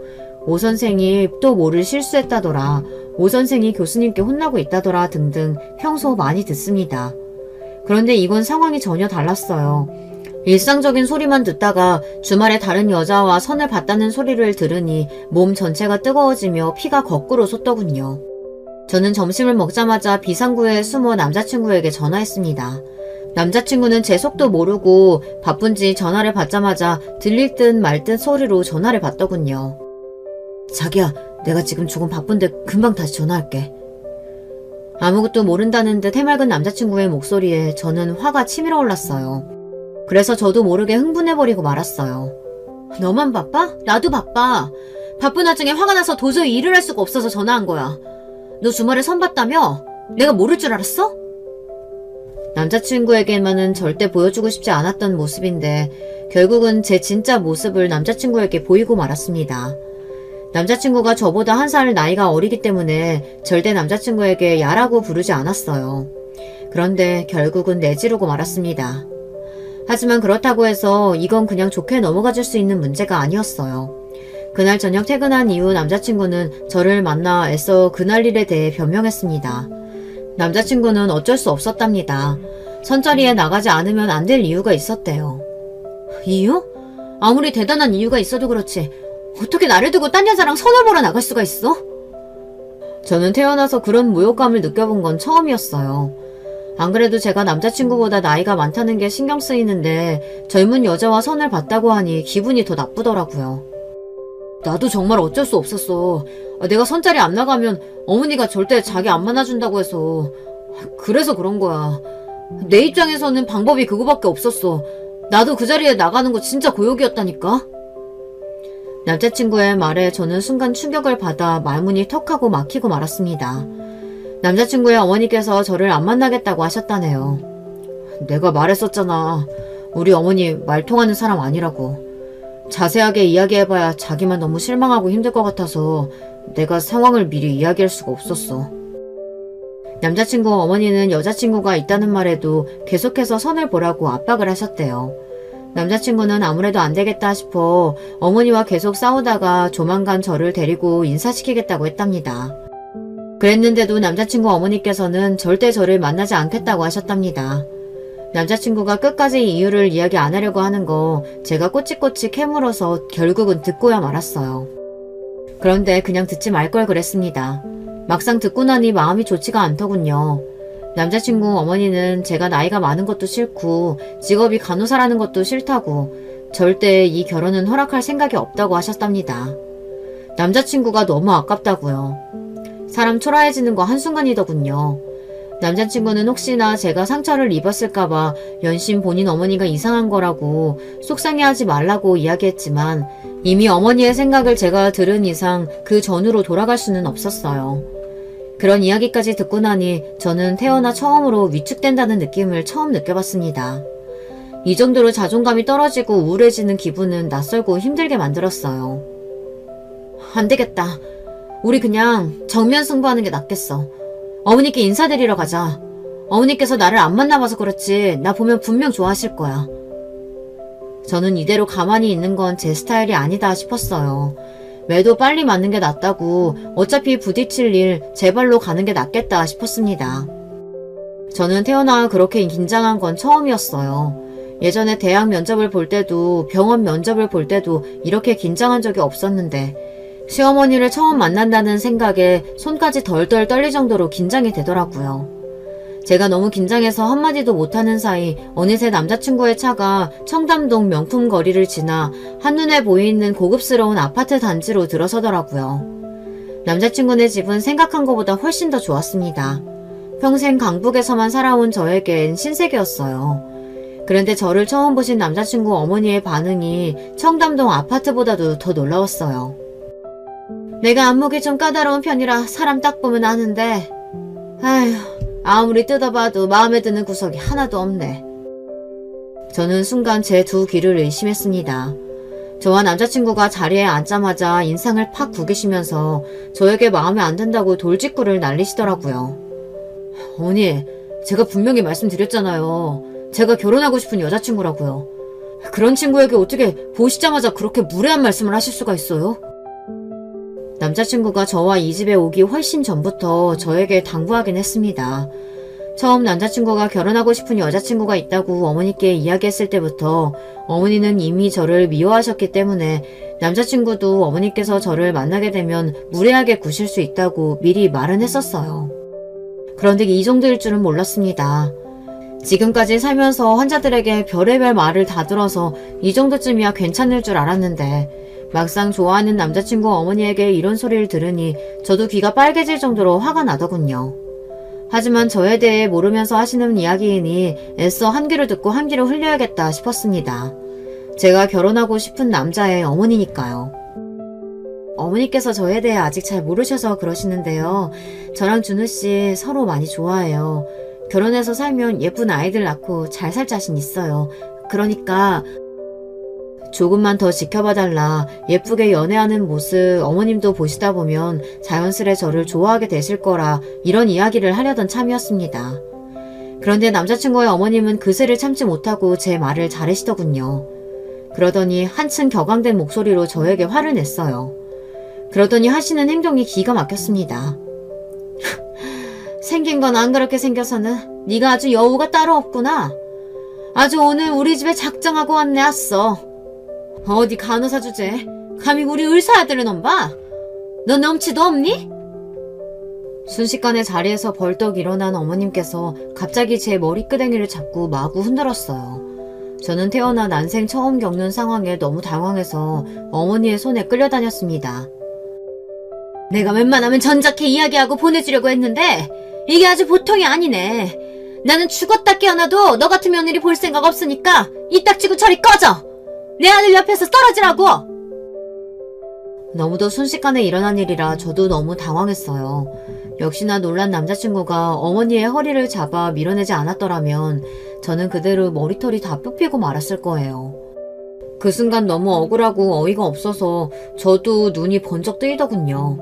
Speaker 1: 오 선생이 또 뭐를 실수했다더라, 오 선생이 교수님께 혼나고 있다더라 등등 평소 많이 듣습니다. 그런데 이건 상황이 전혀 달랐어요. 일상적인 소리만 듣다가 주말에 다른 여자와 선을 봤다는 소리를 들으니 몸 전체가 뜨거워지며 피가 거꾸로 솟더군요. 저는 점심을 먹자마자 비상구에 숨어 남자친구에게 전화했습니다. 남자친구는 제 속도 모르고 바쁜지 전화를 받자마자 들릴 듯 말 듯 소리로 전화를 받더군요. 자기야, 내가 지금 조금 바쁜데 금방 다시 전화할게. 아무것도 모른다는 듯 해맑은 남자친구의 목소리에 저는 화가 치밀어 올랐어요. 그래서 저도 모르게 흥분해버리고 말았어요. 너만 바빠? 나도 바빠. 바쁜 와중에 화가 나서 도저히 일을 할 수가 없어서 전화한 거야. 너 주말에 선 봤다며? 내가 모를 줄 알았어? 남자친구에게만은 절대 보여주고 싶지 않았던 모습인데 결국은 제 진짜 모습을 남자친구에게 보이고 말았습니다. 남자친구가 저보다 한 살 나이가 어리기 때문에 절대 남자친구에게 야라고 부르지 않았어요. 그런데 결국은 내지르고 말았습니다. 하지만 그렇다고 해서 이건 그냥 좋게 넘어가줄 수 있는 문제가 아니었어요. 그날 저녁 퇴근한 이후 남자친구는 저를 만나 애써 그날 일에 대해 변명했습니다. 남자친구는 어쩔 수 없었답니다. 선자리에 나가지 않으면 안 될 이유가 있었대요. 이유? 아무리 대단한 이유가 있어도 그렇지 어떻게 나를 두고 딴 여자랑 선을 보러 나갈 수가 있어? 저는 태어나서 그런 모욕감을 느껴본 건 처음이었어요. 안 그래도 제가 남자친구보다 나이가 많다는 게 신경 쓰이는데 젊은 여자와 선을 봤다고 하니 기분이 더 나쁘더라고요. 나도 정말 어쩔 수 없었어. 내가 선자리 안 나가면 어머니가 절대 자기 안 만나준다고 해서. 그래서 그런 거야. 내 입장에서는 방법이 그거밖에 없었어. 나도 그 자리에 나가는 거 진짜 고역이었다니까. 남자친구의 말에 저는 순간 충격을 받아 말문이 턱하고 막히고 말았습니다. 남자친구의 어머니께서 저를 안 만나겠다고 하셨다네요. 내가 말했었잖아. 우리 어머니 말 통하는 사람 아니라고. 자세하게 이야기해봐야 자기만 너무 실망하고 힘들 것 같아서 내가 상황을 미리 이야기할 수가 없었어. 남자친구 어머니는 여자친구가 있다는 말에도 계속해서 선을 보라고 압박을 하셨대요. 남자친구는 아무래도 안 되겠다 싶어 어머니와 계속 싸우다가 조만간 저를 데리고 인사시키겠다고 했답니다. 그랬는데도 남자친구 어머니께서는 절대 저를 만나지 않겠다고 하셨답니다. 남자친구가 끝까지 이유를 이야기 안 하려고 하는 거 제가 꼬치꼬치 캐물어서 결국은 듣고야 말았어요. 그런데 그냥 듣지 말 걸 그랬습니다. 막상 듣고 나니 마음이 좋지가 않더군요. 남자친구 어머니는 제가 나이가 많은 것도 싫고 직업이 간호사라는 것도 싫다고 절대 이 결혼은 허락할 생각이 없다고 하셨답니다. 남자친구가 너무 아깝다고요. 사람 초라해지는 거 한순간이더군요. 남자친구는 혹시나 제가 상처를 입었을까봐 연신 본인 어머니가 이상한 거라고 속상해하지 말라고 이야기했지만 이미 어머니의 생각을 제가 들은 이상 그 전으로 돌아갈 수는 없었어요. 그런 이야기까지 듣고 나니 저는 태어나 처음으로 위축된다는 느낌을 처음 느껴봤습니다. 이 정도로 자존감이 떨어지고 우울해지는 기분은 낯설고 힘들게 만들었어요. 안 되겠다. 우리 그냥 정면 승부하는 게 낫겠어. 어머니께 인사드리러 가자. 어머니께서 나를 안 만나봐서 그렇지 나 보면 분명 좋아하실 거야. 저는 이대로 가만히 있는 건 제 스타일이 아니다 싶었어요. 매도 빨리 맞는 게 낫다고 어차피 부딪힐 일 제 발로 가는 게 낫겠다 싶었습니다. 저는 태어나 그렇게 긴장한 건 처음이었어요. 예전에 대학 면접을 볼 때도 병원 면접을 볼 때도 이렇게 긴장한 적이 없었는데 시어머니를 처음 만난다는 생각에 손까지 덜덜 떨릴 정도로 긴장이 되더라고요. 제가 너무 긴장해서 한마디도 못하는 사이 어느새 남자친구의 차가 청담동 명품 거리를 지나 한눈에 보이는 고급스러운 아파트 단지로 들어서더라고요. 남자친구네 집은 생각한 것보다 훨씬 더 좋았습니다. 평생 강북에서만 살아온 저에겐 신세계였어요. 그런데 저를 처음 보신 남자친구 어머니의 반응이 청담동 아파트보다도 더 놀라웠어요. 내가 안목이 좀 까다로운 편이라 사람 딱 보면 아는데 아휴 아무리 뜯어봐도 마음에 드는 구석이 하나도 없네. 저는 순간 제 두 귀를 의심했습니다. 저와 남자친구가 자리에 앉자마자 인상을 팍 구기시면서 저에게 마음에 안 든다고 돌직구를 날리시더라고요. 어머니, 제가 분명히 말씀드렸잖아요. 제가 결혼하고 싶은 여자친구라고요. 그런 친구에게 어떻게 보시자마자 그렇게 무례한 말씀을 하실 수가 있어요? 남자친구가 저와 이 집에 오기 훨씬 전부터 저에게 당부하긴 했습니다. 처음 남자친구가 결혼하고 싶은 여자친구가 있다고 어머니께 이야기했을 때부터 어머니는 이미 저를 미워하셨기 때문에 남자친구도 어머니께서 저를 만나게 되면 무례하게 구실 수 있다고 미리 말은 했었어요. 그런데 이 정도일 줄은 몰랐습니다. 지금까지 살면서 환자들에게 별의별 말을 다 들어서 이 정도쯤이야 괜찮을 줄 알았는데 막상 좋아하는 남자친구 어머니에게 이런 소리를 들으니 저도 귀가 빨개질 정도로 화가 나더군요. 하지만 저에 대해 모르면서 하시는 이야기이니 애써 한 귀를 듣고 한 귀를 흘려야겠다 싶었습니다. 제가 결혼하고 싶은 남자의 어머니니까요. 어머니께서 저에 대해 아직 잘 모르셔서 그러시는데요. 저랑 준우씨 서로 많이 좋아해요. 결혼해서 살면 예쁜 아이들 낳고 잘 살 자신 있어요. 그러니까 조금만 더 지켜봐달라. 예쁘게 연애하는 모습 어머님도 보시다 보면 자연스레 저를 좋아하게 되실 거라 이런 이야기를 하려던 참이었습니다. 그런데 남자친구의 어머님은 그새를 참지 못하고 제 말을 자르시더군요. 그러더니 한층 격앙된 목소리로 저에게 화를 냈어요. 그러더니 하시는 행동이 기가 막혔습니다. 생긴 건 안 그렇게 생겨서는 네가 아주 여우가 따로 없구나. 아주 오늘 우리 집에 작정하고 왔네 왔어. 어디 간호사 주제 감히 우리 의사 아들을 넘봐? 너 넘치도 없니? 순식간에 자리에서 벌떡 일어난 어머님께서 갑자기 제 머리끄댕이를 잡고 마구 흔들었어요. 저는 태어나 난생 처음 겪는 상황에 너무 당황해서 어머니의 손에 끌려다녔습니다. 내가 웬만하면 전작해 이야기하고 보내주려고 했는데 이게 아주 보통이 아니네. 나는 죽었다 깨어나도 너 같은 며느리 볼 생각 없으니까 이 딱지고 저리 꺼져. 내 아들 옆에서 떨어지라고. 너무도 순식간에 일어난 일이라 저도 너무 당황했어요. 역시나 놀란 남자친구가 어머니의 허리를 잡아 밀어내지 않았더라면 저는 그대로 머리털이 다 뽑히고 말았을 거예요. 그 순간 너무 억울하고 어이가 없어서 저도 눈이 번쩍 뜨이더군요.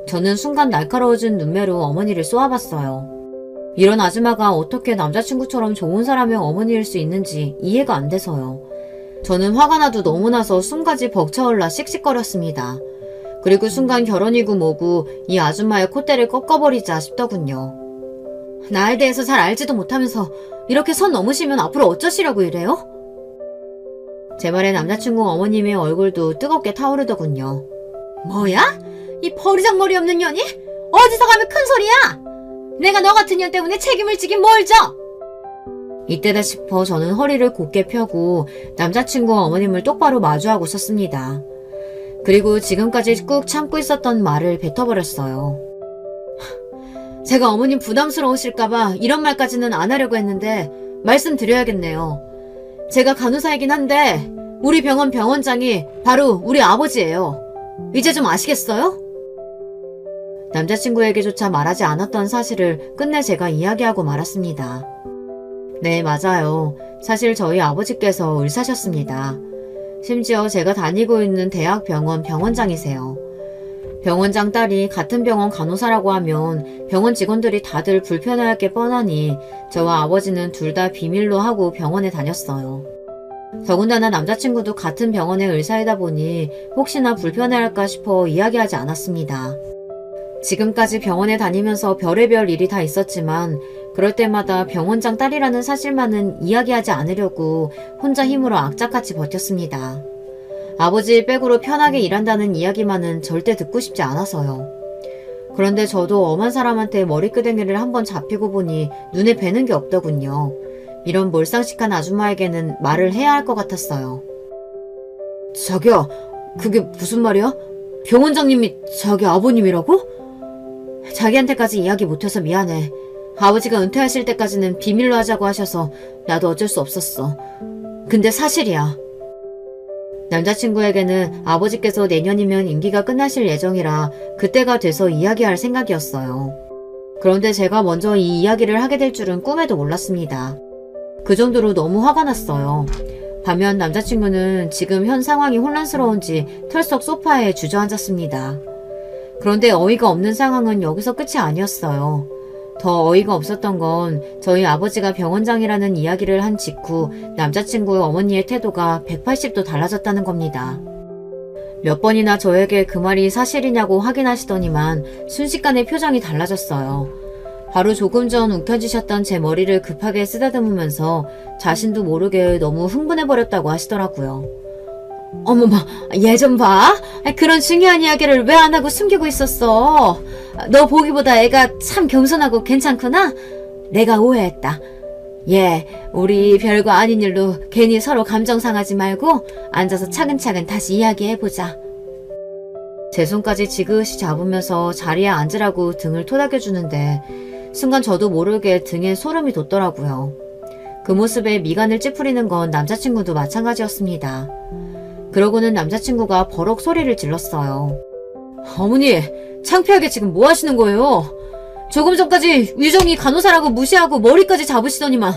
Speaker 1: 저는 순간 날카로워진 눈매로 어머니를 쏘아봤어요. 이런 아줌마가 어떻게 남자친구처럼 좋은 사람의 어머니일 수 있는지 이해가 안 돼서요. 저는 화가 나도 너무 나서 숨까지 벅차올라 씩씩거렸습니다. 그리고 순간 결혼이고 뭐고 이 아줌마의 콧대를 꺾어버리자 싶더군요. 나에 대해서 잘 알지도 못하면서 이렇게 선 넘으시면 앞으로 어쩌시려고 이래요? 제 말에 남자친구 어머님의 얼굴도 뜨겁게 타오르더군요. 뭐야? 이 버리장머리 없는 년이? 어디서 가면 큰 소리야? 내가 너 같은 년 때문에 책임을 지긴 뭘 져? 이때다 싶어 저는 허리를 곧게 펴고 남자친구 어머님을 똑바로 마주하고 섰습니다. 그리고 지금까지 꾹 참고 있었던 말을 뱉어버렸어요. 제가 어머님 부담스러우실까봐 이런 말까지는 안 하려고 했는데 말씀드려야겠네요. 제가 간호사이긴 한데 우리 병원 병원장이 바로 우리 아버지예요. 이제 좀 아시겠어요? 남자친구에게조차 말하지 않았던 사실을 끝내 제가 이야기하고 말았습니다. 네, 맞아요. 사실 저희 아버지께서 의사셨습니다. 심지어 제가 다니고 있는 대학 병원 병원장이세요. 병원장 딸이 같은 병원 간호사라고 하면 병원 직원들이 다들 불편해할 게 뻔하니 저와 아버지는 둘 다 비밀로 하고 병원에 다녔어요. 더군다나 남자친구도 같은 병원의 의사이다 보니 혹시나 불편해할까 싶어 이야기하지 않았습니다. 지금까지 병원에 다니면서 별의별 일이 다 있었지만 그럴 때마다 병원장 딸이라는 사실만은 이야기하지 않으려고 혼자 힘으로 악착같이 버텼습니다. 아버지 백으로 편하게 일한다는 이야기만은 절대 듣고 싶지 않아서요. 그런데 저도 엄한 사람한테 머리끄댕이를 한번 잡히고 보니 눈에 뵈는 게 없더군요. 이런 몰상식한 아줌마에게는 말을 해야 할 것 같았어요. 자기야, 그게 무슨 말이야? 병원장님이 자기 아버님이라고? 자기한테까지 이야기 못해서 미안해. 아버지가 은퇴하실 때까지는 비밀로 하자고 하셔서 나도 어쩔 수 없었어. 근데 사실이야. 남자친구에게는 아버지께서 내년이면 임기가 끝나실 예정이라 그때가 돼서 이야기할 생각이었어요. 그런데 제가 먼저 이 이야기를 하게 될 줄은 꿈에도 몰랐습니다. 그 정도로 너무 화가 났어요. 반면 남자친구는 지금 현 상황이 혼란스러운지 털썩 소파에 주저앉았습니다. 그런데 어이가 없는 상황은 여기서 끝이 아니었어요. 더 어이가 없었던 건 저희 아버지가 병원장이라는 이야기를 한 직후 남자친구의 어머니의 태도가 180도 달라졌다는 겁니다. 몇 번이나 저에게 그 말이 사실이냐고 확인하시더니만 순식간에 표정이 달라졌어요. 바로 조금 전 움켜쥐셨던 제 머리를 급하게 쓰다듬으면서 자신도 모르게 너무 흥분해버렸다고 하시더라고요. 어머마, 얘 좀 봐. 그런 중요한 이야기를 왜 안 하고 숨기고 있었어? 너 보기보다 애가 참 겸손하고 괜찮구나? 내가 오해했다. 얘, 우리 별거 아닌 일로 괜히 서로 감정 상하지 말고 앉아서 차근차근 다시 이야기해보자. 제 손까지 지그시 잡으면서 자리에 앉으라고 등을 토닥여주는데 순간 저도 모르게 등에 소름이 돋더라고요. 그 모습에 미간을 찌푸리는 건 남자친구도 마찬가지였습니다. 그러고는 남자친구가 버럭 소리를 질렀어요. 어머니, 창피하게 지금 뭐 하시는 거예요? 조금 전까지 유정이 간호사라고 무시하고 머리까지 잡으시더니만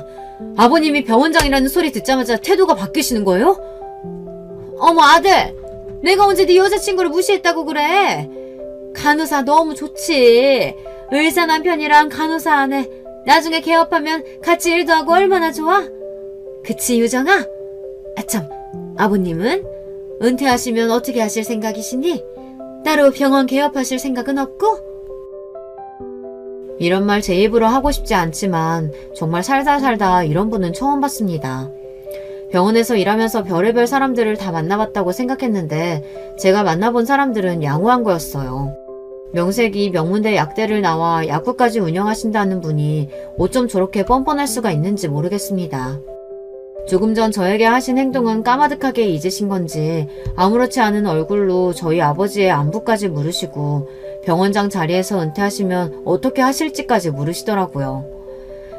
Speaker 1: 아버님이 병원장이라는 소리 듣자마자 태도가 바뀌시는 거예요? 어머 아들, 내가 언제 네 여자친구를 무시했다고 그래? 간호사 너무 좋지. 의사 남편이랑 간호사 아내 나중에 개업하면 같이 일도 하고 얼마나 좋아? 그치 유정아? 아참, 아버님은? 은퇴하시면 어떻게 하실 생각이시니? 따로 병원 개업하실 생각은 없고? 이런 말 제 입으로 하고 싶지 않지만 정말 살다 이런 분은 처음 봤습니다. 병원에서 일하면서 별의별 사람들을 다 만나봤다고 생각했는데 제가 만나본 사람들은 양호한 거였어요. 명색이 명문대 약대를 나와 약국까지 운영하신다는 분이 어쩜 저렇게 뻔뻔할 수가 있는지 모르겠습니다. 조금 전 저에게 하신 행동은 까마득하게 잊으신 건지 아무렇지 않은 얼굴로 저희 아버지의 안부까지 물으시고 병원장 자리에서 은퇴하시면 어떻게 하실지까지 물으시더라고요.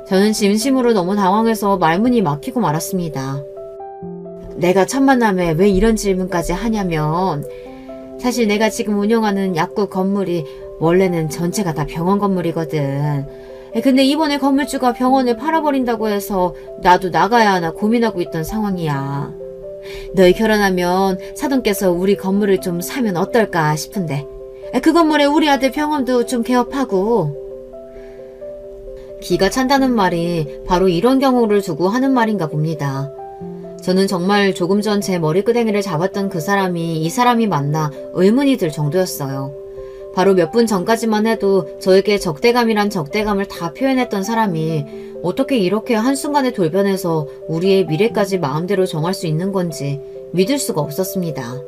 Speaker 1: 저는 진심으로 너무 당황해서 말문이 막히고 말았습니다. 내가 첫 만남에 왜 이런 질문까지 하냐면 사실 내가 지금 운영하는 약국 건물이 원래는 전체가 다 병원 건물이거든. 근데 이번에 건물주가 병원을 팔아버린다고 해서 나도 나가야 하나 고민하고 있던 상황이야. 너희 결혼하면 사돈께서 우리 건물을 좀 사면 어떨까 싶은데 그 건물에 우리 아들 병원도 좀 개업하고. 기가 찬다는 말이 바로 이런 경우를 두고 하는 말인가 봅니다. 저는 정말 조금 전 제 머리끄댕이를 잡았던 그 사람이 이 사람이 맞나 의문이 들 정도였어요. 바로 몇 분 전까지만 해도 저에게 적대감이란 적대감을 다 표현했던 사람이 어떻게 이렇게 한순간에 돌변해서 우리의 미래까지 마음대로 정할 수 있는 건지 믿을 수가 없었습니다.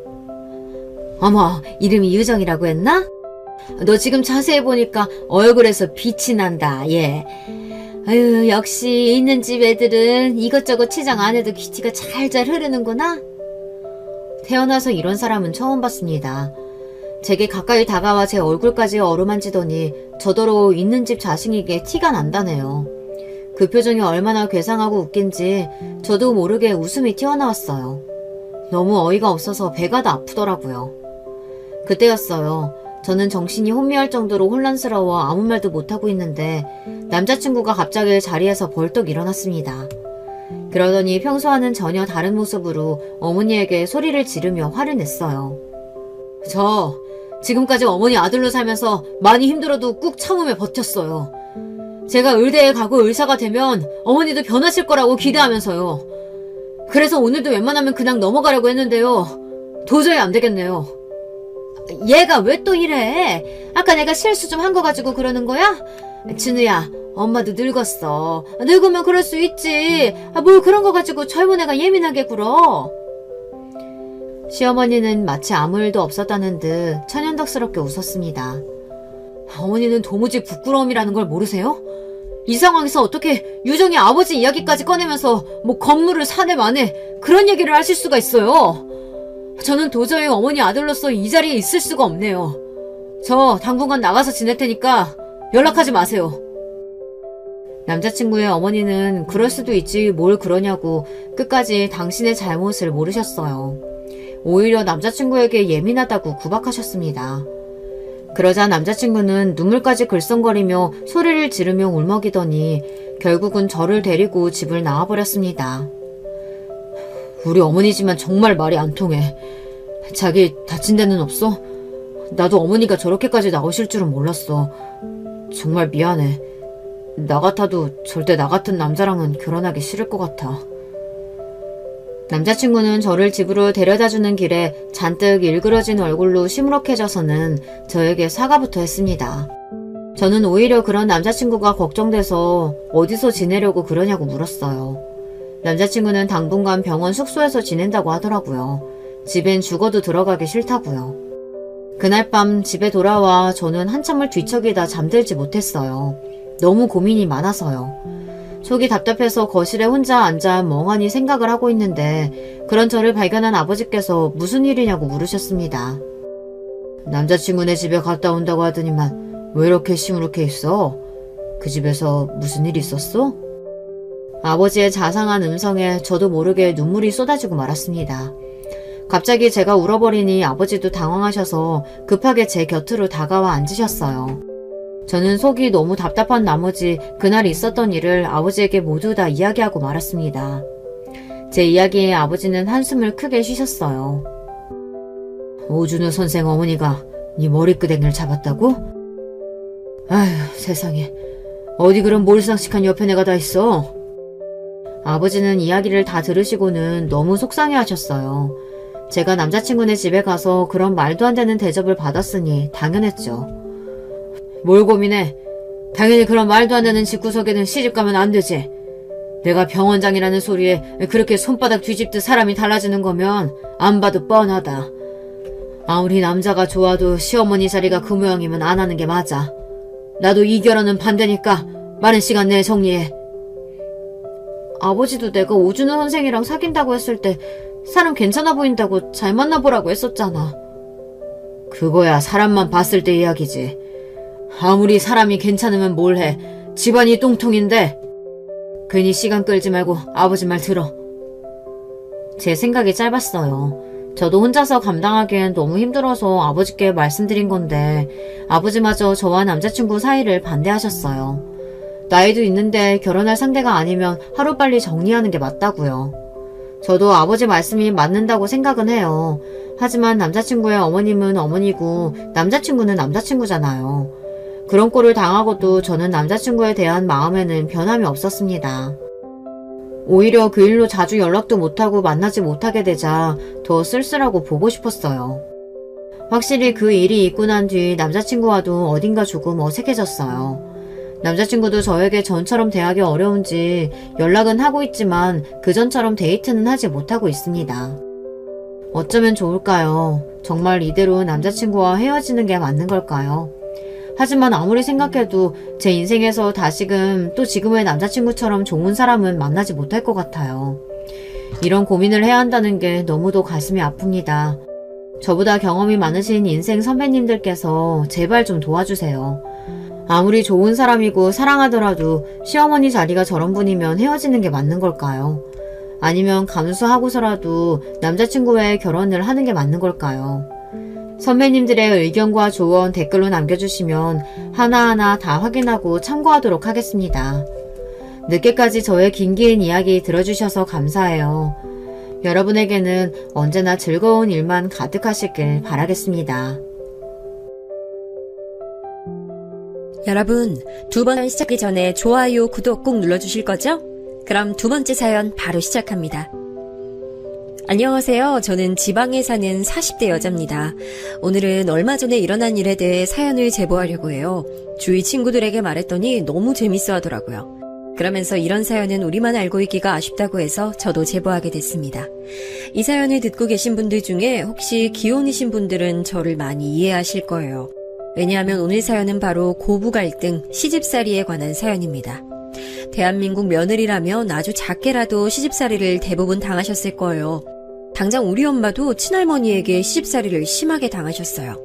Speaker 1: 어머, 이름이 유정이라고 했나? 너 지금 자세히 보니까 얼굴에서 빛이 난다, 얘. 아유, 역시 있는 집 애들은 이것저것 치장 안 해도 귀티가 잘잘 흐르는구나. 태어나서 이런 사람은 처음 봤습니다. 제게 가까이 다가와 제 얼굴까지 어루만지더니 저더러 있는 집 자식에게 티가 난다네요. 그 표정이 얼마나 괴상하고 웃긴지 저도 모르게 웃음이 튀어나왔어요. 너무 어이가 없어서 배가 다 아프더라고요. 그때였어요. 저는 정신이 혼미할 정도로 혼란스러워 아무 말도 못하고 있는데 남자친구가 갑자기 자리에서 벌떡 일어났습니다. 그러더니 평소와는 전혀 다른 모습으로 어머니에게 소리를 지르며 화를 냈어요. 저 지금까지 어머니 아들로 살면서 많이 힘들어도 꾹 참으며 버텼어요. 제가 의대에 가고 의사가 되면 어머니도 변하실 거라고 기대하면서요. 그래서 오늘도 웬만하면 그냥 넘어가려고 했는데요. 도저히 안 되겠네요. 얘가 왜 또 이래? 아까 내가 실수 좀 한 거 가지고 그러는 거야? 진우야, 엄마도 늙었어. 늙으면 그럴 수 있지. 뭘 그런 거 가지고 젊은 애가 예민하게 굴어. 시어머니는 마치 아무 일도 없었다는 듯 천연덕스럽게 웃었습니다. 어머니는 도무지 부끄러움이라는 걸 모르세요? 이 상황에서 어떻게 유정이 아버지 이야기까지 꺼내면서 뭐 건물을 사내 마내 그런 얘기를 하실 수가 있어요. 저는 도저히 어머니 아들로서 이 자리에 있을 수가 없네요. 저 당분간 나가서 지낼 테니까 연락하지 마세요. 남자친구의 어머니는 그럴 수도 있지 뭘 그러냐고 끝까지 당신의 잘못을 모르셨어요. 오히려 남자친구에게 예민하다고 구박하셨습니다. 그러자 남자친구는 눈물까지 글썽거리며 소리를 지르며 울먹이더니 결국은 저를 데리고 집을 나와버렸습니다. 우리 어머니지만 정말 말이 안 통해. 자기 다친 데는 없어? 나도 어머니가 저렇게까지 나오실 줄은 몰랐어. 정말 미안해. 나 같아도 절대 나 같은 남자랑은 결혼하기 싫을 것 같아. 남자친구는 저를 집으로 데려다주는 길에 잔뜩 일그러진 얼굴로 시무룩해져서는 저에게 사과부터 했습니다. 저는 오히려 그런 남자친구가 걱정돼서 어디서 지내려고 그러냐고 물었어요. 남자친구는 당분간 병원 숙소에서 지낸다고 하더라고요. 집엔 죽어도 들어가기 싫다고요. 그날 밤 집에 돌아와 저는 한참을 뒤척이다 잠들지 못했어요. 너무 고민이 많아서요. 속이 답답해서 거실에 혼자 앉아 멍하니 생각을 하고 있는데 그런 저를 발견한 아버지께서 무슨 일이냐고 물으셨습니다. 남자친구네 집에 갔다 온다고 하더니만 왜 이렇게 시무룩해 있어? 그 집에서 무슨 일 있었어? 아버지의 자상한 음성에 저도 모르게 눈물이 쏟아지고 말았습니다. 갑자기 제가 울어버리니 아버지도 당황하셔서 급하게 제 곁으로 다가와 앉으셨어요. 저는 속이 너무 답답한 나머지 그날 있었던 일을 아버지에게 모두 다 이야기하고 말았습니다. 제 이야기에 아버지는 한숨을 크게 쉬셨어요. 오준우 선생 어머니가 네 머리끄댕이를 잡았다고? 아휴 세상에 어디 그런 몰상식한 옆에 내가 다 있어. 아버지는 이야기를 다 들으시고는 너무 속상해하셨어요. 제가 남자친구네 집에 가서 그런 말도 안 되는 대접을 받았으니 당연했죠. 뭘 고민해? 당연히 그런 말도 안 되는 집구석에는 시집가면 안 되지. 내가 병원장이라는 소리에 그렇게 손바닥 뒤집듯 사람이 달라지는 거면 안 봐도 뻔하다. 아무리 남자가 좋아도 시어머니 자리가 그 모양이면 안 하는 게 맞아. 나도 이 결혼은 반대니까 많은 시간 내에 정리해. 아버지도 내가 오준호 선생이랑 사귄다고 했을 때 사람 괜찮아 보인다고 잘 만나보라고 했었잖아. 그거야 사람만 봤을 때 이야기지. 아무리 사람이 괜찮으면 뭘 해. 집안이 똥통인데. 괜히 시간 끌지 말고 아버지 말 들어. 제 생각이 짧았어요. 저도 혼자서 감당하기엔 너무 힘들어서 아버지께 말씀드린 건데 아버지마저 저와 남자친구 사이를 반대하셨어요. 나이도 있는데 결혼할 상대가 아니면 하루빨리 정리하는 게 맞다고요. 저도 아버지 말씀이 맞는다고 생각은 해요. 하지만 남자친구의 어머님은 어머니고 남자친구는 남자친구잖아요. 그런 꼴을 당하고도 저는 남자친구에 대한 마음에는 변함이 없었습니다. 오히려 그 일로 자주 연락도 못하고 만나지 못하게 되자 더 쓸쓸하고 보고 싶었어요. 확실히 그 일이 있고 난 뒤 남자친구와도 어딘가 조금 어색해졌어요. 남자친구도 저에게 전처럼 대하기 어려운지 연락은 하고 있지만 그전처럼 데이트는 하지 못하고 있습니다. 어쩌면 좋을까요? 정말 이대로 남자친구와 헤어지는 게 맞는 걸까요? 하지만 아무리 생각해도 제 인생에서 다시금 또 지금의 남자친구처럼 좋은 사람은 만나지 못할 것 같아요. 이런 고민을 해야 한다는 게 너무도 가슴이 아픕니다. 저보다 경험이 많으신 인생 선배님들께서 제발 좀 도와주세요. 아무리 좋은 사람이고 사랑하더라도 시어머니 자리가 저런 분이면 헤어지는 게 맞는 걸까요? 아니면 감수하고서라도 남자친구와의 결혼을 하는 게 맞는 걸까요? 선배님들의 의견과 조언 댓글로 남겨주시면 하나하나 다 확인하고 참고하도록 하겠습니다. 늦게까지 저의 긴 이야기 들어주셔서 감사해요. 여러분에게는 언제나 즐거운 일만 가득하시길 바라겠습니다.
Speaker 2: 여러분, 두 번 시작하기 전에 좋아요, 구독 꼭 눌러주실 거죠? 그럼 두 번째 사연 바로 시작합니다. 안녕하세요. 저는 지방에 사는 40대 여자입니다. 오늘은 얼마 전에 일어난 일에 대해 사연을 제보하려고 해요. 주위 친구들에게 말했더니 너무 재밌어 하더라고요. 그러면서 이런 사연은 우리만 알고 있기가 아쉽다고 해서 저도 제보하게 됐습니다. 이 사연을 듣고 계신 분들 중에 혹시 기혼이신 분들은 저를 많이 이해하실 거예요. 왜냐하면 오늘 사연은 바로 고부 갈등, 시집살이에 관한 사연입니다. 대한민국 며느리라면 아주 작게라도 시집살이를 대부분 당하셨을 거예요. 당장 우리 엄마도 친할머니에게 시집살이를 심하게 당하셨어요.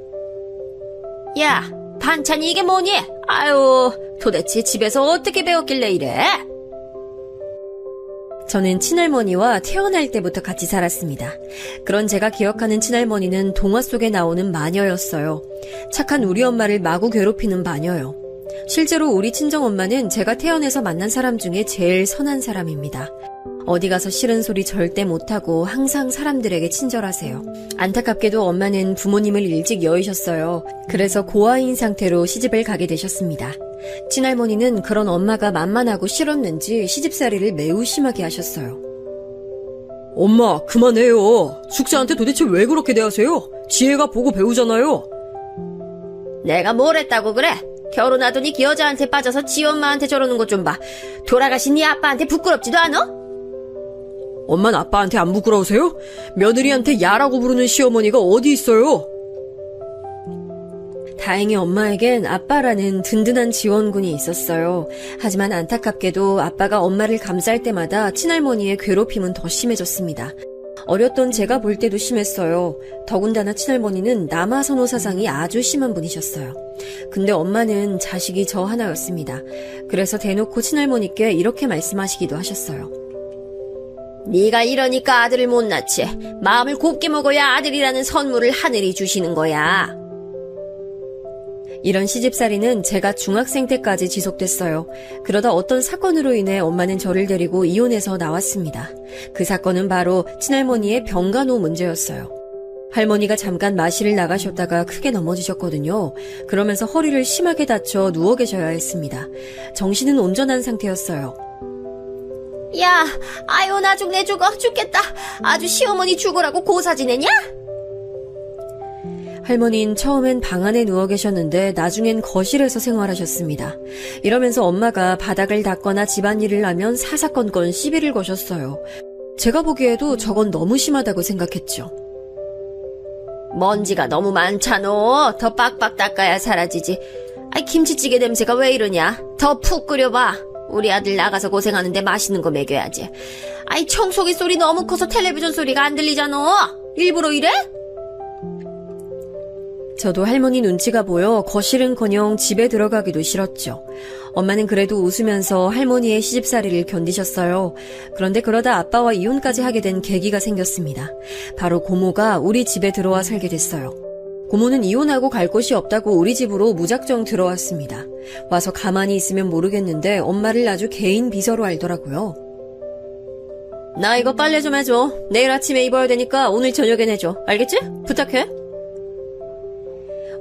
Speaker 2: 야, 반찬이 이게 뭐니? 아유, 도대체 집에서 어떻게 배웠길래 이래? 저는 친할머니와 태어날 때부터 같이 살았습니다. 그런 제가 기억하는 친할머니는 동화 속에 나오는 마녀였어요. 착한 우리 엄마를 마구 괴롭히는 마녀요. 실제로 우리 친정엄마는 제가 태어나서 만난 사람 중에 제일 선한 사람입니다. 어디 가서 싫은 소리 절대 못하고 항상 사람들에게 친절하세요. 안타깝게도 엄마는 부모님을 일찍 여의셨어요. 그래서 고아인 상태로 시집을 가게 되셨습니다. 친할머니는 그런 엄마가 만만하고 싫었는지 시집살이를 매우 심하게 하셨어요. 엄마, 그만해요. 숙자한테 도대체 왜 그렇게 대하세요? 지혜가 보고 배우잖아요. 내가 뭘 했다고 그래? 결혼하더니 기 여자한테 빠져서 지 엄마한테 저러는 것 좀 봐. 돌아가신 네 아빠한테 부끄럽지도 않아? 엄마는 아빠한테 안 부끄러우세요? 며느리한테 야라고 부르는 시어머니가 어디 있어요? 다행히 엄마에겐 아빠라는 든든한 지원군이 있었어요. 하지만 안타깝게도 아빠가 엄마를 감쌀 때마다 친할머니의 괴롭힘은 더 심해졌습니다. 어렸던 제가 볼 때도 심했어요. 더군다나 친할머니는 남아선호 사상이 아주 심한 분이셨어요. 근데 엄마는 자식이 저 하나였습니다. 그래서 대놓고 친할머니께 이렇게 말씀하시기도 하셨어요. 네가 이러니까 아들을 못 낳지. 마음을 곱게 먹어야 아들이라는 선물을 하늘이 주시는 거야. 이런 시집살이는 제가 중학생 때까지 지속됐어요. 그러다 어떤 사건으로 인해 엄마는 저를 데리고 이혼해서 나왔습니다. 그 사건은 바로 친할머니의 병간호 문제였어요. 할머니가 잠깐 마실을 나가셨다가 크게 넘어지셨거든요. 그러면서 허리를 심하게 다쳐 누워 계셔야 했습니다. 정신은 온전한 상태였어요. 야, 아유 나중 내 죽겠다. 아주 시어머니 죽으라고 고사 지내냐? 할머니는 처음엔 방 안에 누워 계셨는데 나중엔 거실에서 생활하셨습니다. 이러면서 엄마가 바닥을 닦거나 집안일을 하면 사사건건 시비를 거셨어요. 제가 보기에도 저건 너무 심하다고 생각했죠. 먼지가 너무 많잖아. 더 빡빡 닦아야 사라지지. 아이 김치찌개 냄새가 왜 이러냐? 더 푹 끓여봐. 우리 아들 나가서 고생하는데 맛있는 거 먹여야지. 아이 청소기 소리 너무 커서 텔레비전 소리가 안 들리잖아. 일부러 이래? 저도 할머니 눈치가 보여 거실은커녕 집에 들어가기도 싫었죠. 엄마는 그래도 웃으면서 할머니의 시집살이를 견디셨어요. 그런데 그러다 아빠와 이혼까지 하게 된 계기가 생겼습니다. 바로 고모가 우리 집에 들어와 살게 됐어요. 고모는 이혼하고 갈 곳이 없다고 우리 집으로 무작정 들어왔습니다. 와서 가만히 있으면 모르겠는데 엄마를 아주 개인 비서로 알더라고요. 나 이거 빨래 좀 해줘. 내일 아침에 입어야 되니까 오늘 저녁엔 해줘. 알겠지? 부탁해.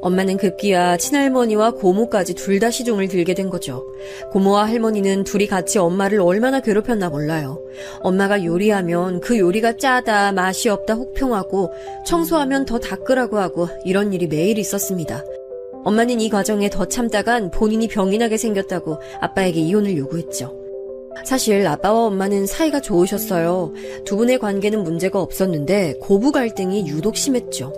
Speaker 2: 엄마는 급기야 친할머니와 고모까지 둘 다 시중을 들게 된 거죠. 고모와 할머니는 둘이 같이 엄마를 얼마나 괴롭혔나 몰라요. 엄마가 요리하면 그 요리가 짜다, 맛이 없다 혹평하고 청소하면 더 닦으라고 하고 이런 일이 매일 있었습니다. 엄마는 이 과정에 더 참다간 본인이 병이 나게 생겼다고 아빠에게 이혼을 요구했죠. 사실 아빠와 엄마는 사이가 좋으셨어요. 두 분의 관계는 문제가 없었는데 고부 갈등이 유독 심했죠.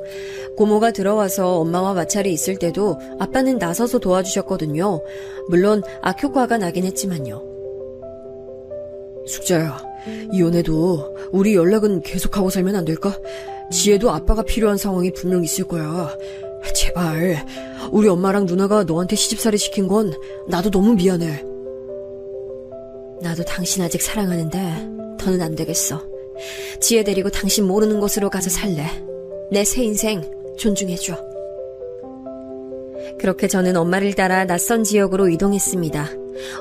Speaker 2: 고모가 들어와서 엄마와 마찰이 있을 때도 아빠는 나서서 도와주셨거든요. 물론 악효과가 나긴 했지만요.
Speaker 3: 숙자야, 이혼해도 우리 연락은 계속하고 살면 안 될까? 지혜도 아빠가 필요한 상황이 분명 있을 거야. 제발, 우리 엄마랑 누나가 너한테 시집살이 시킨 건 나도 너무 미안해.
Speaker 2: 나도 당신 아직 사랑하는데 더는 안 되겠어. 지혜 데리고 당신 모르는 곳으로 가서 살래. 내 새 인생 존중해줘. 그렇게 저는 엄마를 따라 낯선 지역으로 이동했습니다.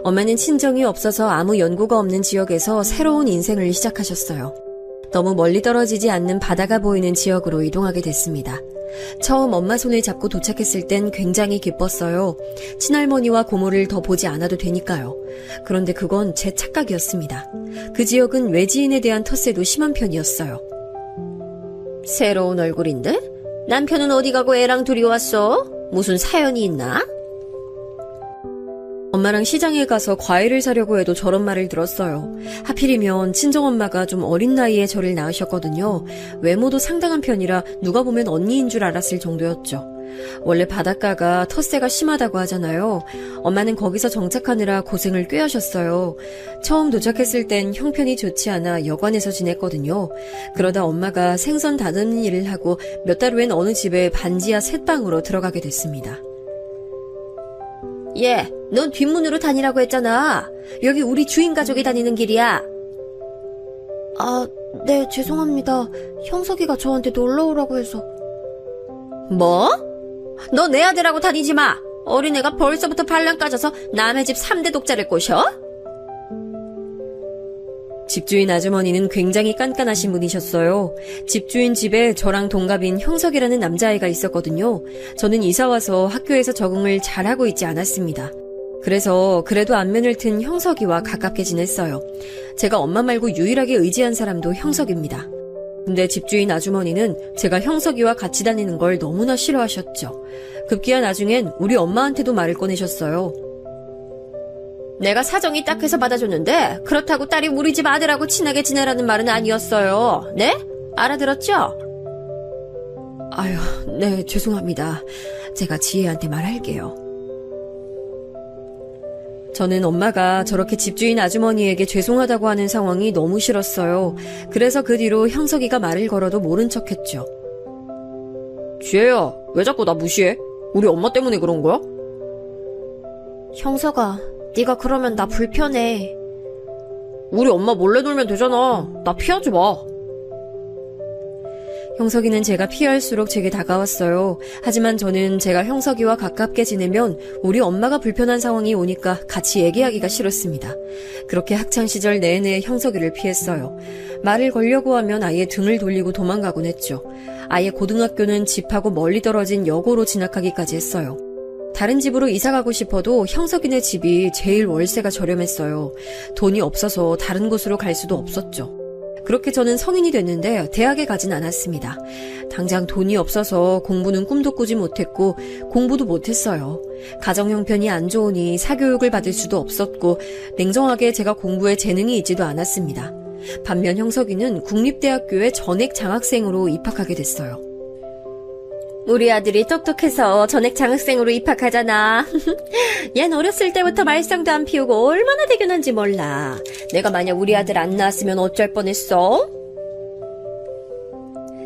Speaker 2: 엄마는 친정이 없어서 아무 연고가 없는 지역에서 새로운 인생을 시작하셨어요. 너무 멀리 떨어지지 않는 바다가 보이는 지역으로 이동하게 됐습니다. 처음 엄마 손을 잡고 도착했을 땐 굉장히 기뻤어요. 친할머니와 고모를 더 보지 않아도 되니까요. 그런데 그건 제 착각이었습니다. 그 지역은 외지인에 대한 텃세도 심한 편이었어요. 새로운 얼굴인데? 남편은 어디 가고 애랑 둘이 왔어? 무슨 사연이 있나? 엄마랑 시장에 가서 과일을 사려고 해도 저런 말을 들었어요. 하필이면 친정엄마가 좀 어린 나이에 저를 낳으셨거든요. 외모도 상당한 편이라 누가 보면 언니인 줄 알았을 정도였죠. 원래 바닷가가 텃세가 심하다고 하잖아요. 엄마는 거기서 정착하느라 고생을 꽤 하셨어요. 처음 도착했을 땐 형편이 좋지 않아 여관에서 지냈거든요. 그러다 엄마가 생선 다듬는 일을 하고 몇 달 후엔 어느 집에 반지하 셋방으로 들어가게 됐습니다. 얘, 넌 뒷문으로 다니라고 했잖아. 여기 우리 주인 가족이 다니는 길이야. 아, 네, 죄송합니다. 형석이가 저한테 놀러 오라고 해서. 뭐? 너 내 아들하고 다니지 마. 어린애가 벌써부터 발랑 까져서 남의 집 3대 독자를 꼬셔? 집주인 아주머니는 굉장히 깐깐하신 분이셨어요. 집주인 집에 저랑 동갑인 형석이라는 남자아이가 있었거든요. 저는 이사와서 학교에서 적응을 잘하고 있지 않았습니다. 그래서 그래도 안면을 튼 형석이와 가깝게 지냈어요. 제가 엄마 말고 유일하게 의지한 사람도 형석입니다. 근데 집주인 아주머니는 제가 형석이와 같이 다니는 걸 너무나 싫어하셨죠. 급기야 나중엔 우리 엄마한테도 말을 꺼내셨어요. 내가 사정이 딱해서 받아줬는데 그렇다고 딸이 우리 집 아들하고 친하게 지내라는 말은 아니었어요. 네? 알아들었죠?
Speaker 3: 아유, 네, 죄송합니다. 제가 지혜한테 말할게요.
Speaker 2: 저는 엄마가 저렇게 집주인 아주머니에게 죄송하다고 하는 상황이 너무 싫었어요. 그래서 그 뒤로 형석이가 말을 걸어도 모른 척했죠.
Speaker 3: 지혜야, 왜 자꾸 나 무시해? 우리 엄마 때문에 그런 거야?
Speaker 2: 형석아, 네가 그러면 나 불편해.
Speaker 3: 우리 엄마 몰래 놀면 되잖아. 나 피하지 마.
Speaker 2: 형석이는 제가 피할수록 제게 다가왔어요. 하지만 저는 제가 형석이와 가깝게 지내면 우리 엄마가 불편한 상황이 오니까 같이 얘기하기가 싫었습니다. 그렇게 학창시절 내내 형석이를 피했어요. 말을 걸려고 하면 아예 등을 돌리고 도망가곤 했죠. 아예 고등학교는 집하고 멀리 떨어진 여고로 진학하기까지 했어요. 다른 집으로 이사가고 싶어도 형석이네 집이 제일 월세가 저렴했어요. 돈이 없어서 다른 곳으로 갈 수도 없었죠. 그렇게 저는 성인이 됐는데 대학에 가진 않았습니다. 당장 돈이 없어서 공부는 꿈도 꾸지 못했고 공부도 못했어요. 가정 형편이 안 좋으니 사교육을 받을 수도 없었고 냉정하게 제가 공부에 재능이 있지도 않았습니다. 반면 형석이는 국립대학교에 전액 장학생으로 입학하게 됐어요. 우리 아들이 똑똑해서 전액 장학생으로 입학하잖아. 얜 어렸을 때부터 말썽도 안 피우고 얼마나 대견한지 몰라. 내가 만약 우리 아들 안 낳았으면 어쩔 뻔했어?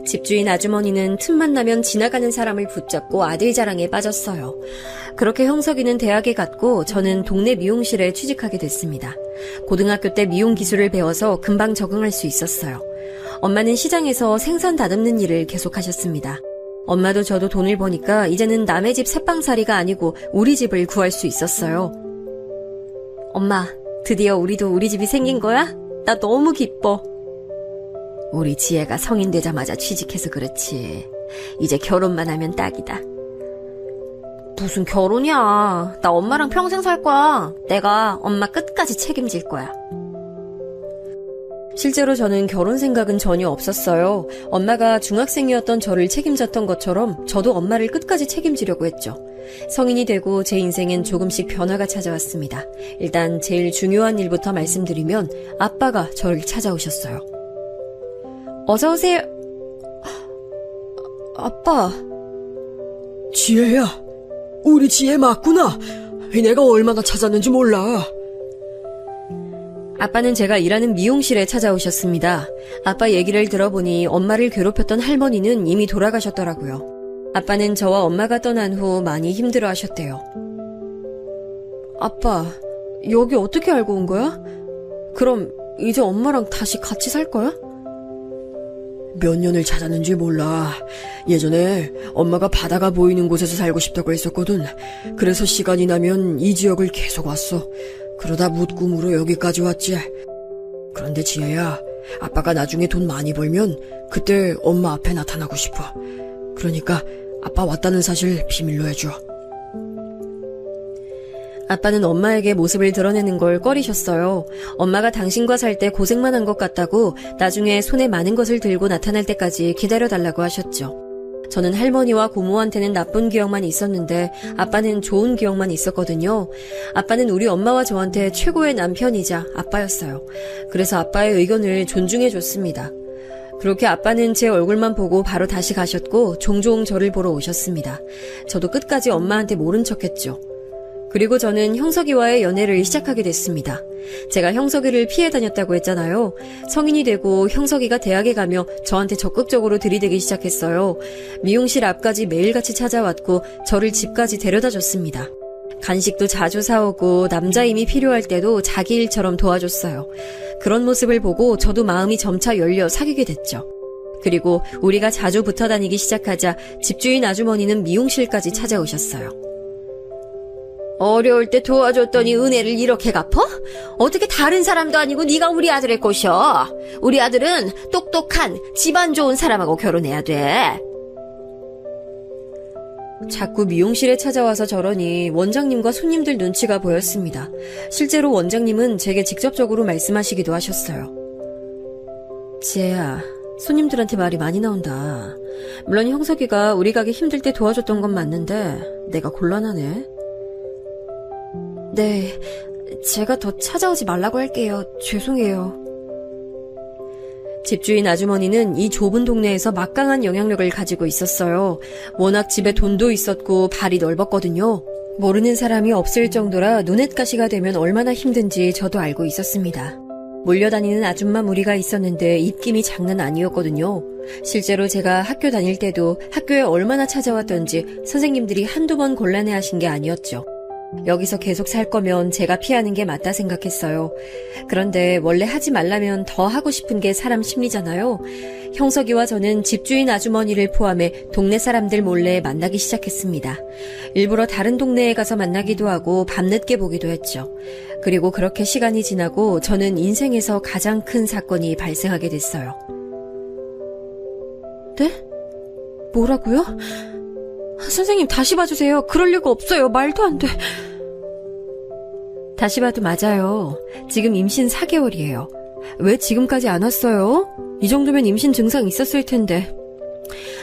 Speaker 2: 집주인 아주머니는 틈만 나면 지나가는 사람을 붙잡고 아들 자랑에 빠졌어요. 그렇게 형석이는 대학에 갔고 저는 동네 미용실에 취직하게 됐습니다. 고등학교 때 미용 기술을 배워서 금방 적응할 수 있었어요. 엄마는 시장에서 생선 다듬는 일을 계속하셨습니다. 엄마도 저도 돈을 버니까 이제는 남의 집 새빵살이가 아니고 우리 집을 구할 수 있었어요. 엄마, 드디어 우리도 우리 집이 생긴 거야? 나 너무 기뻐. 우리 지혜가 성인 되자마자 취직해서 그렇지. 이제 결혼만 하면 딱이다. 무슨 결혼이야. 나 엄마랑 평생 살 거야. 내가 엄마 끝까지 책임질 거야. 실제로 저는 결혼 생각은 전혀 없었어요. 엄마가 중학생이었던 저를 책임졌던 것처럼 저도 엄마를 끝까지 책임지려고 했죠. 성인이 되고 제 인생엔 조금씩 변화가 찾아왔습니다. 일단 제일 중요한 일부터 말씀드리면 아빠가 저를 찾아오셨어요. 어서 오세요. 아빠.
Speaker 3: 지혜야, 우리 지혜 맞구나. 내가 얼마나 찾았는지 몰라.
Speaker 2: 아빠는 제가 일하는 미용실에 찾아오셨습니다. 아빠 얘기를 들어보니 엄마를 괴롭혔던 할머니는 이미 돌아가셨더라고요. 아빠는 저와 엄마가 떠난 후 많이 힘들어하셨대요. 아빠, 여기 어떻게 알고 온 거야? 그럼 이제 엄마랑 다시 같이 살 거야?
Speaker 3: 몇 년을 찾았는지 몰라. 예전에 엄마가 바다가 보이는 곳에서 살고 싶다고 했었거든. 그래서 시간이 나면 이 지역을 계속 왔어. 그러다 묻꿈으로 여기까지 왔지. 그런데 지혜야, 아빠가 나중에 돈 많이 벌면 그때 엄마 앞에 나타나고 싶어. 그러니까 아빠 왔다는 사실 비밀로 해줘.
Speaker 2: 아빠는 엄마에게 모습을 드러내는 걸 꺼리셨어요. 엄마가 당신과 살 때 고생만 한 것 같다고 나중에 손에 많은 것을 들고 나타날 때까지 기다려달라고 하셨죠. 저는 할머니와 고모한테는 나쁜 기억만 있었는데 아빠는 좋은 기억만 있었거든요. 아빠는 우리 엄마와 저한테 최고의 남편이자 아빠였어요. 그래서 아빠의 의견을 존중해줬습니다. 그렇게 아빠는 제 얼굴만 보고 바로 다시 가셨고 종종 저를 보러 오셨습니다. 저도 끝까지 엄마한테 모른 척했죠. 그리고 저는 형석이와의 연애를 시작하게 됐습니다. 제가 형석이를 피해 다녔다고 했잖아요. 성인이 되고 형석이가 대학에 가며 저한테 적극적으로 들이대기 시작했어요. 미용실 앞까지 매일같이 찾아왔고 저를 집까지 데려다 줬습니다. 간식도 자주 사오고 남자임이 필요할 때도 자기 일처럼 도와줬어요. 그런 모습을 보고 저도 마음이 점차 열려 사귀게 됐죠. 그리고 우리가 자주 붙어 다니기 시작하자 집주인 아주머니는 미용실까지 찾아오셨어요. 어려울 때 도와줬더니 은혜를 이렇게 갚어? 어떻게 다른 사람도 아니고 네가 우리 아들을 꼬셔? 우리 아들은 똑똑한 집안 좋은 사람하고 결혼해야 돼. 자꾸 미용실에 찾아와서 저러니 원장님과 손님들 눈치가 보였습니다. 실제로 원장님은 제게 직접적으로 말씀하시기도 하셨어요. 지혜야, 손님들한테 말이 많이 나온다. 물론 형석이가 우리 가게 힘들 때 도와줬던 건 맞는데 내가 곤란하네. 네, 제가 더 찾아오지 말라고 할게요. 죄송해요. 집주인 아주머니는 이 좁은 동네에서 막강한 영향력을 가지고 있었어요. 워낙 집에 돈도 있었고 발이 넓었거든요. 모르는 사람이 없을 정도라 눈엣가시가 되면 얼마나 힘든지 저도 알고 있었습니다. 몰려다니는 아줌마 무리가 있었는데 입김이 장난 아니었거든요. 실제로 제가 학교 다닐 때도 학교에 얼마나 찾아왔던지 선생님들이 한두 번 곤란해하신 게 아니었죠. 여기서 계속 살 거면 제가 피하는 게 맞다 생각했어요. 그런데 원래 하지 말라면 더 하고 싶은 게 사람 심리잖아요. 형석이와 저는 집주인 아주머니를 포함해 동네 사람들 몰래 만나기 시작했습니다. 일부러 다른 동네에 가서 만나기도 하고 밤늦게 보기도 했죠. 그리고 그렇게 시간이 지나고 저는 인생에서 가장 큰 사건이 발생하게 됐어요. 네? 뭐라고요? 선생님 다시 봐주세요. 그럴 리가 없어요. 말도 안 돼. 다시 봐도 맞아요. 지금 임신 4개월이에요. 왜 지금까지 안 왔어요? 이 정도면 임신 증상 있었을 텐데.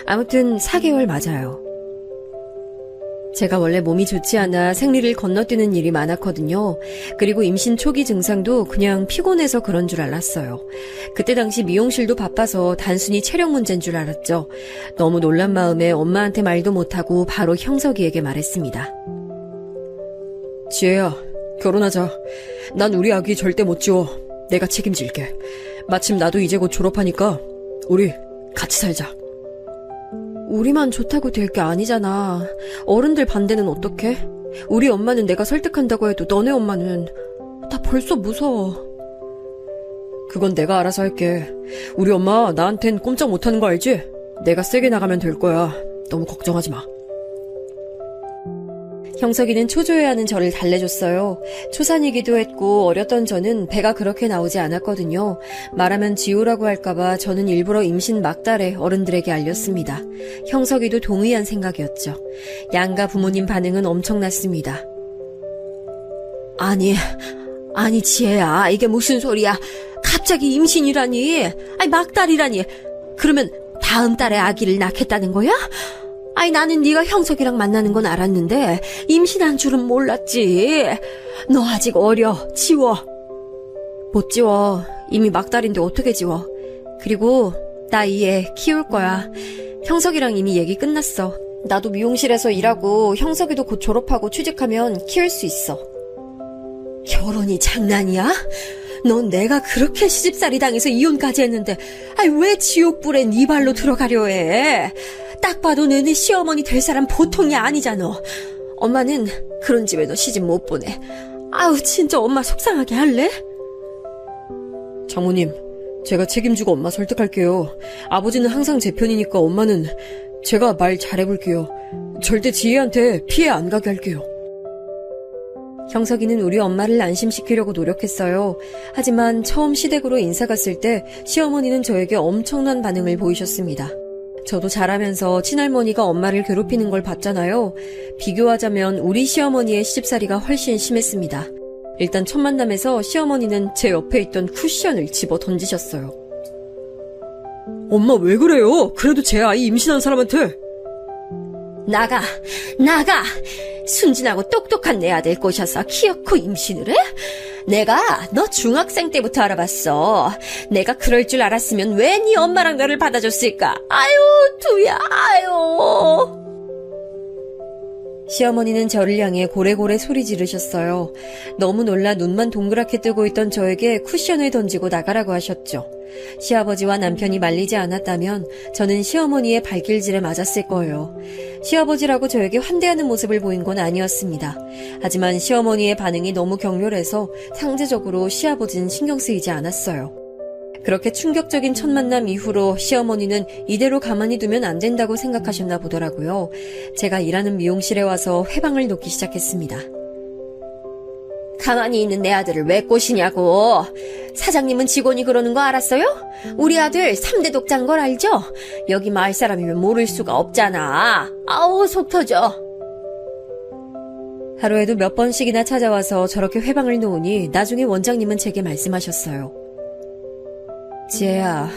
Speaker 2: 아무튼 4개월 맞아요. 제가 원래 몸이 좋지 않아 생리를 건너뛰는 일이 많았거든요. 그리고 임신 초기 증상도 그냥 피곤해서 그런 줄 알았어요. 그때 당시 미용실도 바빠서 단순히 체력 문제인 줄 알았죠. 너무 놀란 마음에 엄마한테 말도 못하고 바로 형석이에게 말했습니다.
Speaker 3: 지혜야, 결혼하자. 난 우리 아기 절대 못 지워. 내가 책임질게. 마침 나도 이제 곧 졸업하니까 우리 같이 살자.
Speaker 2: 우리만 좋다고 될 게 아니잖아. 어른들 반대는 어떡해? 우리 엄마는 내가 설득한다고 해도 너네 엄마는... 나 벌써 무서워.
Speaker 3: 그건 내가 알아서 할게. 우리 엄마 나한텐 꼼짝 못하는 거 알지? 내가 세게 나가면 될 거야. 너무 걱정하지 마.
Speaker 2: 형석이는 초조해하는 저를 달래줬어요. 초산이기도 했고 어렸던 저는 배가 그렇게 나오지 않았거든요. 말하면 지우라고 할까봐 저는 일부러 임신 막달에 어른들에게 알렸습니다. 형석이도 동의한 생각이었죠. 양가 부모님 반응은 엄청났습니다. 아니 지혜야, 이게 무슨 소리야. 갑자기 임신이라니. 아니 막달이라니. 그러면 다음 달에 아기를 낳겠다는 거야? 아니 나는 네가 형석이랑 만나는 건 알았는데 임신한 줄은 몰랐지. 너 아직 어려. 지워. 못 지워. 이미 막달인데 어떻게 지워. 그리고 나 이 애 키울 거야. 형석이랑 이미 얘기 끝났어. 나도 미용실에서 일하고 형석이도 곧 졸업하고 취직하면 키울 수 있어. 결혼이 장난이야? 넌 내가 그렇게 시집살이 당해서 이혼까지 했는데 아니 왜 지옥불에 네 발로 들어가려 해. 딱 봐도 너네 시어머니 될 사람 보통이 아니잖아. 엄마는 그런 집에 너 시집 못 보내. 아우 진짜 엄마 속상하게 할래?
Speaker 3: 장모님, 제가 책임지고 엄마 설득할게요. 아버지는 항상 제 편이니까 엄마는 제가 말 잘해볼게요. 절대 지혜한테 피해 안 가게 할게요.
Speaker 2: 형석이는 우리 엄마를 안심시키려고 노력했어요. 하지만 처음 시댁으로 인사 갔을 때 시어머니는 저에게 엄청난 반응을 보이셨습니다. 저도 자라면서 친할머니가 엄마를 괴롭히는 걸 봤잖아요. 비교하자면 우리 시어머니의 시집살이가 훨씬 심했습니다. 일단 첫 만남에서 시어머니는 제 옆에 있던 쿠션을 집어 던지셨어요.
Speaker 3: 엄마 왜 그래요? 그래도 제 아이 임신한 사람한테.
Speaker 2: 나가! 순진하고 똑똑한 내 아들 꼬셔서 키놓고 임신을 해? 내가 너 중학생 때부터 알아봤어. 내가 그럴 줄 알았으면 왜 네 엄마랑 너를 받아줬을까? 아유 두야 아유. 시어머니는 저를 향해 고래고래 소리 지르셨어요. 너무 놀라 눈만 동그랗게 뜨고 있던 저에게 쿠션을 던지고 나가라고 하셨죠. 시아버지와 남편이 말리지 않았다면 저는 시어머니의 발길질에 맞았을 거예요. 시아버지라고 저에게 환대하는 모습을 보인 건 아니었습니다. 하지만 시어머니의 반응이 너무 격렬해서 상대적으로 시아버지는 신경 쓰이지 않았어요. 그렇게 충격적인 첫 만남 이후로 시어머니는 이대로 가만히 두면 안 된다고 생각하셨나 보더라고요. 제가 일하는 미용실에 와서 회방을 놓기 시작했습니다. 가만히 있는 내 아들을 왜 꼬시냐고. 사장님은 직원이 그러는 거 알았어요? 우리 아들 3대 독자인 걸 알죠? 여기 마을 사람이면 모를 수가 없잖아. 아우 속 터져. 하루에도 몇 번씩이나 찾아와서 저렇게 회방을 놓으니 나중에 원장님은 제게 말씀하셨어요. 지혜야,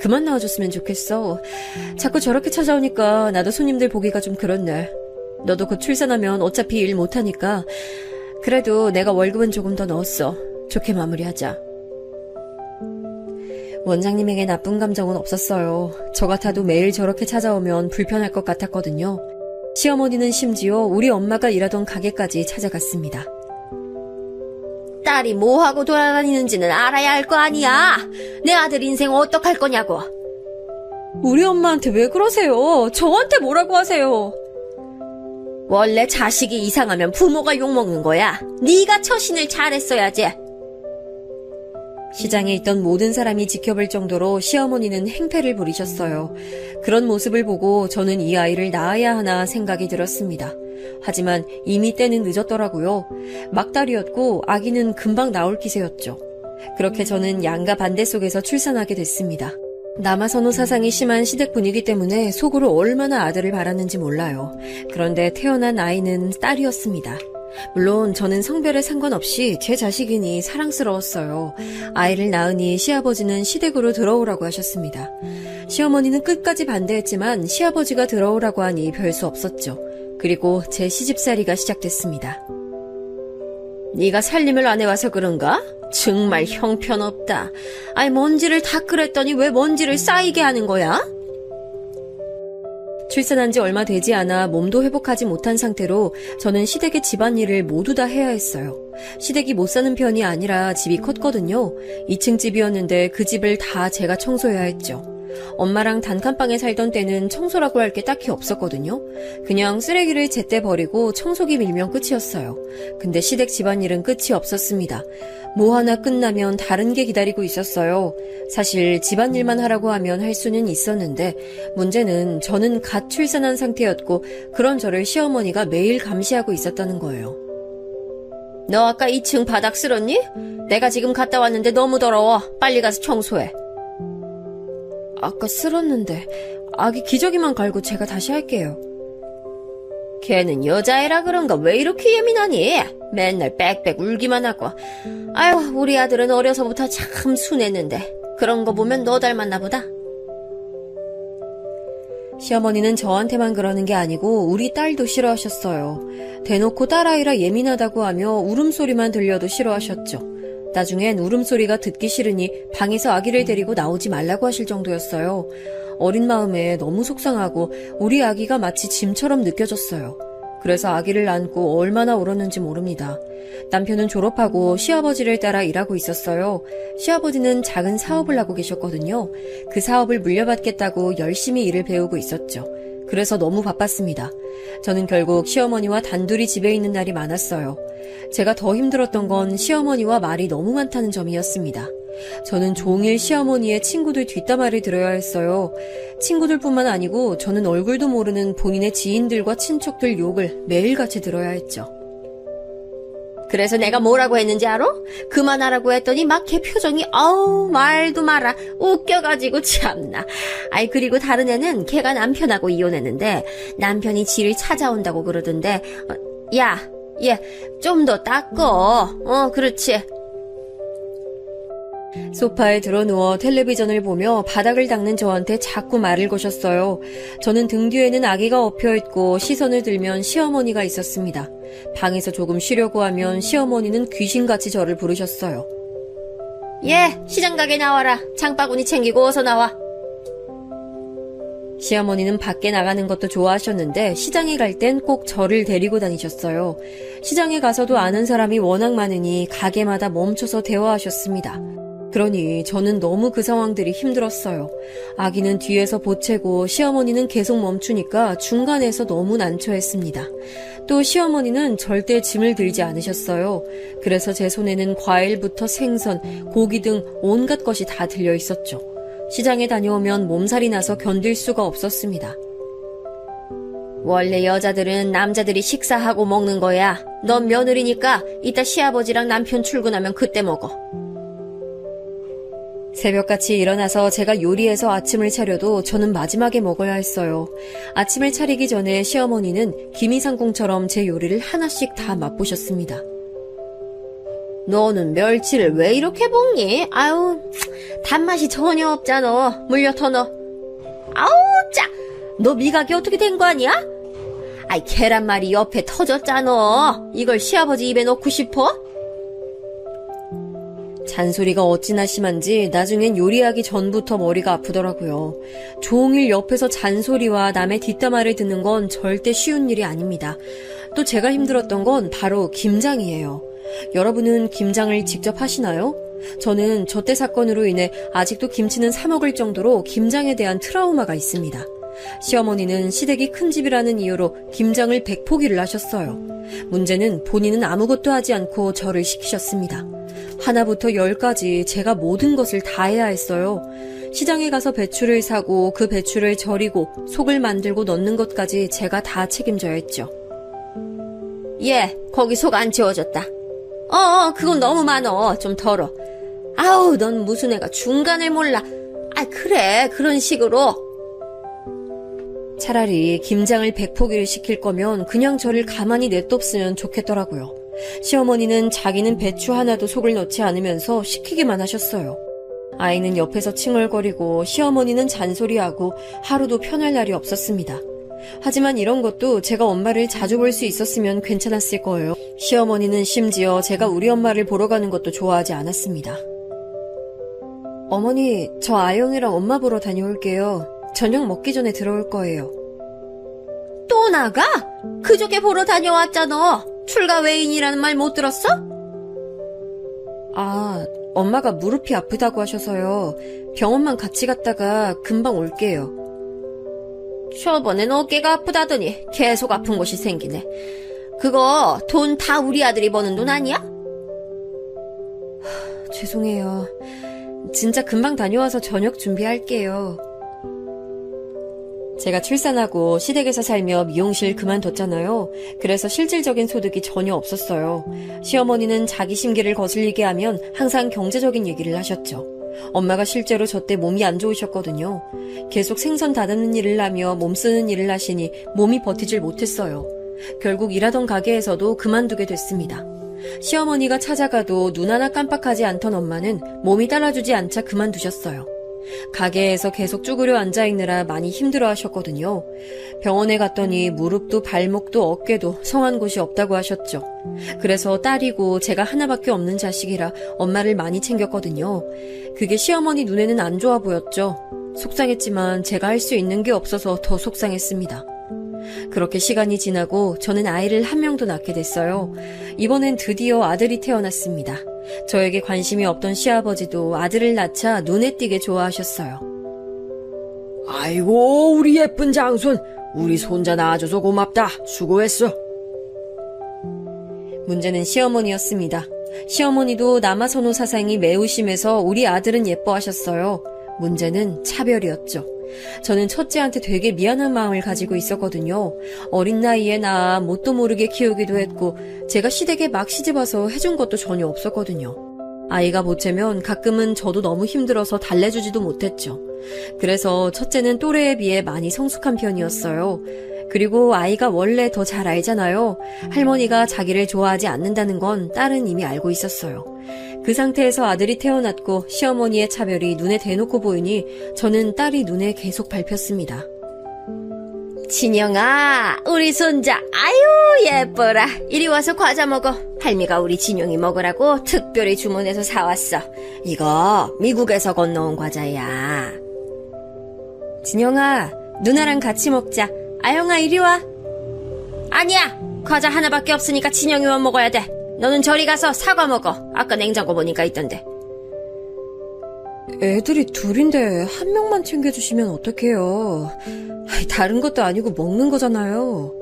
Speaker 2: 그만 나와줬으면 좋겠어. 자꾸 저렇게 찾아오니까 나도 손님들 보기가 좀 그렇네. 너도 곧 출산하면 어차피 일 못하니까 그래도 내가 월급은 조금 더 넣었어. 좋게 마무리하자. 원장님에게 나쁜 감정은 없었어요. 저 같아도 매일 저렇게 찾아오면 불편할 것 같았거든요. 시어머니는 심지어 우리 엄마가 일하던 가게까지 찾아갔습니다. 딸이 뭐하고 돌아다니는지는 알아야 할 거 아니야. 내 아들 인생 어떡할 거냐고. 우리 엄마한테 왜 그러세요? 저한테 뭐라고 하세요? 원래 자식이 이상하면 부모가 욕먹는 거야. 네가 처신을 잘했어야지. 시장에 있던 모든 사람이 지켜볼 정도로 시어머니는 행패를 부리셨어요. 그런 모습을 보고 저는 이 아이를 낳아야 하나 생각이 들었습니다. 하지만 이미 때는 늦었더라고요. 막달이었고 아기는 금방 나올 기세였죠. 그렇게 저는 양가 반대 속에서 출산하게 됐습니다. 남아선호 사상이 심한 시댁 분위기 때문에 속으로 얼마나 아들을 바랐는지 몰라요. 그런데 태어난 아이는 딸이었습니다. 물론 저는 성별에 상관없이 제 자식이니 사랑스러웠어요. 아이를 낳으니 시아버지는 시댁으로 들어오라고 하셨습니다. 시어머니는 끝까지 반대했지만 시아버지가 들어오라고 하니 별 수 없었죠. 그리고 제 시집살이가 시작됐습니다. 네가 살림을 안 해와서 그런가? 정말 형편없다. 아이 먼지를 다 끓였더니 왜 먼지를 쌓이게 하는 거야? 출산한 지 얼마 되지 않아 몸도 회복하지 못한 상태로 저는 시댁의 집안일을 모두 다 해야 했어요. 시댁이 못 사는 편이 아니라 집이 컸거든요. 2층 집이었는데 그 집을 다 제가 청소해야 했죠. 엄마랑 단칸방에 살던 때는 청소라고 할 게 딱히 없었거든요. 그냥 쓰레기를 제때 버리고 청소기 밀면 끝이었어요. 근데 시댁 집안일은 끝이 없었습니다. 뭐 하나 끝나면 다른 게 기다리고 있었어요. 사실 집안일만 하라고 하면 할 수는 있었는데 문제는 저는 갓 출산한 상태였고 그런 저를 시어머니가 매일 감시하고 있었다는 거예요. 너 아까 2층 바닥 쓸었니? 내가 지금 갔다 왔는데 너무 더러워. 빨리 가서 청소해. 아까 쓸었는데 아기 기저귀만 갈고 제가 다시 할게요. 걔는 여자애라 그런가 왜 이렇게 예민하니? 맨날 빽빽 울기만 하고. 아유, 우리 아들은 어려서부터 참 순했는데 그런 거 보면 너 닮았나 보다. 시어머니는 저한테만 그러는 게 아니고 우리 딸도 싫어하셨어요. 대놓고 딸아이라 예민하다고 하며 울음소리만 들려도 싫어하셨죠. 나중엔 울음소리가 듣기 싫으니 방에서 아기를 데리고 나오지 말라고 하실 정도였어요. 어린 마음에 너무 속상하고 우리 아기가 마치 짐처럼 느껴졌어요. 그래서 아기를 안고 얼마나 울었는지 모릅니다. 남편은 졸업하고 시아버지를 따라 일하고 있었어요. 시아버지는 작은 사업을 하고 계셨거든요. 그 사업을 물려받겠다고 열심히 일을 배우고 있었죠. 그래서 너무 바빴습니다. 저는 결국 시어머니와 단둘이 집에 있는 날이 많았어요. 제가 더 힘들었던 건 시어머니와 말이 너무 많다는 점이었습니다. 저는 종일 시어머니의 친구들 뒷담화를 들어야 했어요. 친구들뿐만 아니고 저는 얼굴도 모르는 본인의 지인들과 친척들 욕을 매일같이 들어야 했죠. 그래서 내가 뭐라고 했는지 알아? 그만하라고 했더니 막 걔 표정이 아우 말도 마라 웃겨가지고 참나. 아이 그리고 다른 애는 걔가 남편하고 이혼했는데 남편이 지를 찾아온다고 그러던데 야, 얘 좀 더 닦어. 그렇지. 소파에 드러누워 텔레비전을 보며 바닥을 닦는 저한테 자꾸 말을 거셨어요. 저는 등 뒤에는 아기가 엎여있고 시선을 들면 시어머니가 있었습니다. 방에서 조금 쉬려고 하면 시어머니는 귀신같이 저를 부르셨어요. 예, 시장 가게 나와라. 장바구니 챙기고 어서 나와. 시어머니는 밖에 나가는 것도 좋아하셨는데 시장에 갈 땐 꼭 저를 데리고 다니셨어요. 시장에 가서도 아는 사람이 워낙 많으니 가게마다 멈춰서 대화하셨습니다. 그러니 저는 너무 그 상황들이 힘들었어요. 아기는 뒤에서 보채고 시어머니는 계속 멈추니까 중간에서 너무 난처했습니다. 또 시어머니는 절대 짐을 들지 않으셨어요. 그래서 제 손에는 과일부터 생선, 고기 등 온갖 것이 다 들려 있었죠. 시장에 다녀오면 몸살이 나서 견딜 수가 없었습니다. 원래 여자들은 남자들이 식사하고 먹는 거야. 넌 며느리니까 이따 시아버지랑 남편 출근하면 그때 먹어. 새벽같이 일어나서 제가 요리해서 아침을 차려도 저는 마지막에 먹어야 했어요. 아침을 차리기 전에 시어머니는 기미상궁처럼 제 요리를 하나씩 다 맛보셨습니다. 너는 멸치를 왜 이렇게 볶니? 아유, 단맛이 전혀 없잖아. 물려 더 넣어. 아우, 짜! 너 미각이 어떻게 된 거 아니야? 아이, 계란말이 옆에 터졌잖아. 이걸 시아버지 입에 넣고 싶어? 잔소리가 어찌나 심한지 나중엔 요리하기 전부터 머리가 아프더라고요. 종일 옆에서 잔소리와 남의 뒷담화를 듣는 건 절대 쉬운 일이 아닙니다. 또 제가 힘들었던 건 바로 김장이에요. 여러분은 김장을 직접 하시나요? 저는 저때 사건으로 인해 아직도 김치는 사 먹을 정도로 김장에 대한 트라우마가 있습니다. 시어머니는 시댁이 큰 집이라는 이유로 김장을 100포기를 하셨어요. 문제는 본인은 아무것도 하지 않고 저를 시키셨습니다. 하나부터 10까지 제가 모든 것을 다 해야 했어요. 시장에 가서 배추를 사고 그 배추를 절이고 속을 만들고 넣는 것까지 제가 다 책임져야 했죠. 예, 거기 속 안 채워졌다. 그건 너무 많어. 좀 덜어. 아우, 넌 무슨 애가 중간을 몰라. 아, 그래, 그런 식으로. 차라리 김장을 100포기를 시킬 거면 그냥 저를 가만히 냅뒀으면 좋겠더라고요. 시어머니는 자기는 배추 하나도 속을 넣지 않으면서 시키기만 하셨어요. 아이는 옆에서 칭얼거리고 시어머니는 잔소리하고 하루도 편할 날이 없었습니다. 하지만 이런 것도 제가 엄마를 자주 볼 수 있었으면 괜찮았을 거예요. 시어머니는 심지어 제가 우리 엄마를 보러 가는 것도 좋아하지 않았습니다. 어머니, 저 아영이랑 엄마 보러 다녀올게요. 저녁 먹기 전에 들어올 거예요. 또 나가? 그저께 보러 다녀왔잖아. 출가 외인이라는 말 못 들었어? 아, 엄마가 무릎이 아프다고 하셔서요. 병원만 같이 갔다가 금방 올게요. 저번엔 어깨가 아프다더니 계속 아픈 곳이 생기네. 그거 돈 다 우리 아들이 버는 돈 아니야? 죄송해요. 진짜 금방 다녀와서 저녁 준비할게요. 제가 출산하고 시댁에서 살며 미용실 그만뒀잖아요. 그래서 실질적인 소득이 전혀 없었어요. 시어머니는 자기 심기를 거슬리게 하면 항상 경제적인 얘기를 하셨죠. 엄마가 실제로 저 때 몸이 안 좋으셨거든요. 계속 생선 다듬는 일을 하며 몸 쓰는 일을 하시니 몸이 버티질 못했어요. 결국 일하던 가게에서도 그만두게 됐습니다. 시어머니가 찾아가도 눈 하나 깜빡하지 않던 엄마는 몸이 따라주지 않자 그만두셨어요. 가게에서 계속 쭈그려 앉아있느라 많이 힘들어 하셨거든요. 병원에 갔더니 무릎도 발목도 어깨도 성한 곳이 없다고 하셨죠. 그래서 딸이고 제가 하나밖에 없는 자식이라 엄마를 많이 챙겼거든요. 그게 시어머니 눈에는 안 좋아 보였죠. 속상했지만 제가 할 수 있는 게 없어서 더 속상했습니다. 그렇게 시간이 지나고 저는 아이를 한 명도 낳게 됐어요. 이번엔 드디어 아들이 태어났습니다. 저에게 관심이 없던 시아버지도 아들을 낳자 눈에 띄게 좋아하셨어요.
Speaker 3: 아이고, 우리 예쁜 장손. 우리 손자 낳아줘서 고맙다. 수고했어.
Speaker 2: 문제는 시어머니였습니다. 시어머니도 남아선호 사상이 매우 심해서 우리 아들은 예뻐하셨어요. 문제는 차별이었죠. 저는 첫째한테 되게 미안한 마음을 가지고 있었거든요. 어린 나이에 낳아 뭣도 모르게 키우기도 했고 제가 시댁에 막 시집와서 해준 것도 전혀 없었거든요. 아이가 보채면 가끔은 저도 너무 힘들어서 달래주지도 못했죠. 그래서 첫째는 또래에 비해 많이 성숙한 편이었어요. 그리고 아이가 원래 더 잘 알잖아요. 할머니가 자기를 좋아하지 않는다는 건 딸은 이미 알고 있었어요. 그 상태에서 아들이 태어났고 시어머니의 차별이 눈에 대놓고 보이니 저는 딸이 눈에 계속 밟혔습니다. 진영아, 우리 손자 아유 예뻐라. 이리 와서 과자 먹어. 할미가 우리 진영이 먹으라고 특별히 주문해서 사왔어. 이거 미국에서 건너온 과자야. 진영아, 누나랑 같이 먹자. 아영아, 이리 와. 아니야, 과자 하나밖에 없으니까 진영이만 먹어야 돼. 너는 저리 가서 사과 먹어. 아까 냉장고 보니까 있던데.
Speaker 3: 애들이 둘인데 한 명만 챙겨주시면 어떡해요. 다른 것도 아니고 먹는 거잖아요.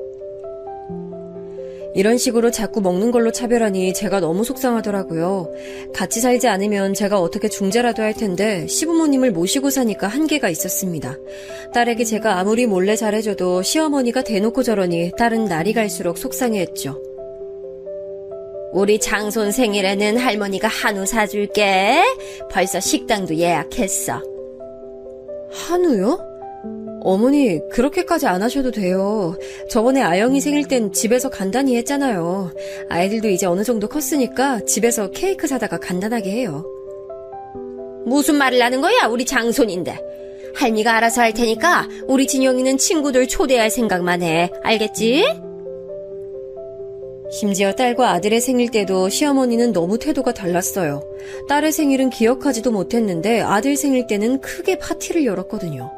Speaker 2: 이런 식으로 자꾸 먹는 걸로 차별하니 제가 너무 속상하더라고요. 같이 살지 않으면 제가 어떻게 중재라도 할 텐데 시부모님을 모시고 사니까 한계가 있었습니다. 딸에게 제가 아무리 몰래 잘해줘도 시어머니가 대놓고 저러니 딸은 날이 갈수록 속상해했죠. 우리 장손 생일에는 할머니가 한우 사줄게. 벌써 식당도 예약했어.
Speaker 3: 한우요? 어머니, 그렇게까지 안 하셔도 돼요. 저번에 아영이 생일 땐 집에서 간단히 했잖아요. 아이들도 이제 어느 정도 컸으니까 집에서 케이크 사다가 간단하게 해요.
Speaker 2: 무슨 말을 하는 거야? 우리 장손인데. 할미가 알아서 할 테니까 우리 진영이는 친구들 초대할 생각만 해. 알겠지? 심지어 딸과 아들의 생일 때도 시어머니는 너무 태도가 달랐어요. 딸의 생일은 기억하지도 못했는데 아들 생일 때는 크게 파티를 열었거든요.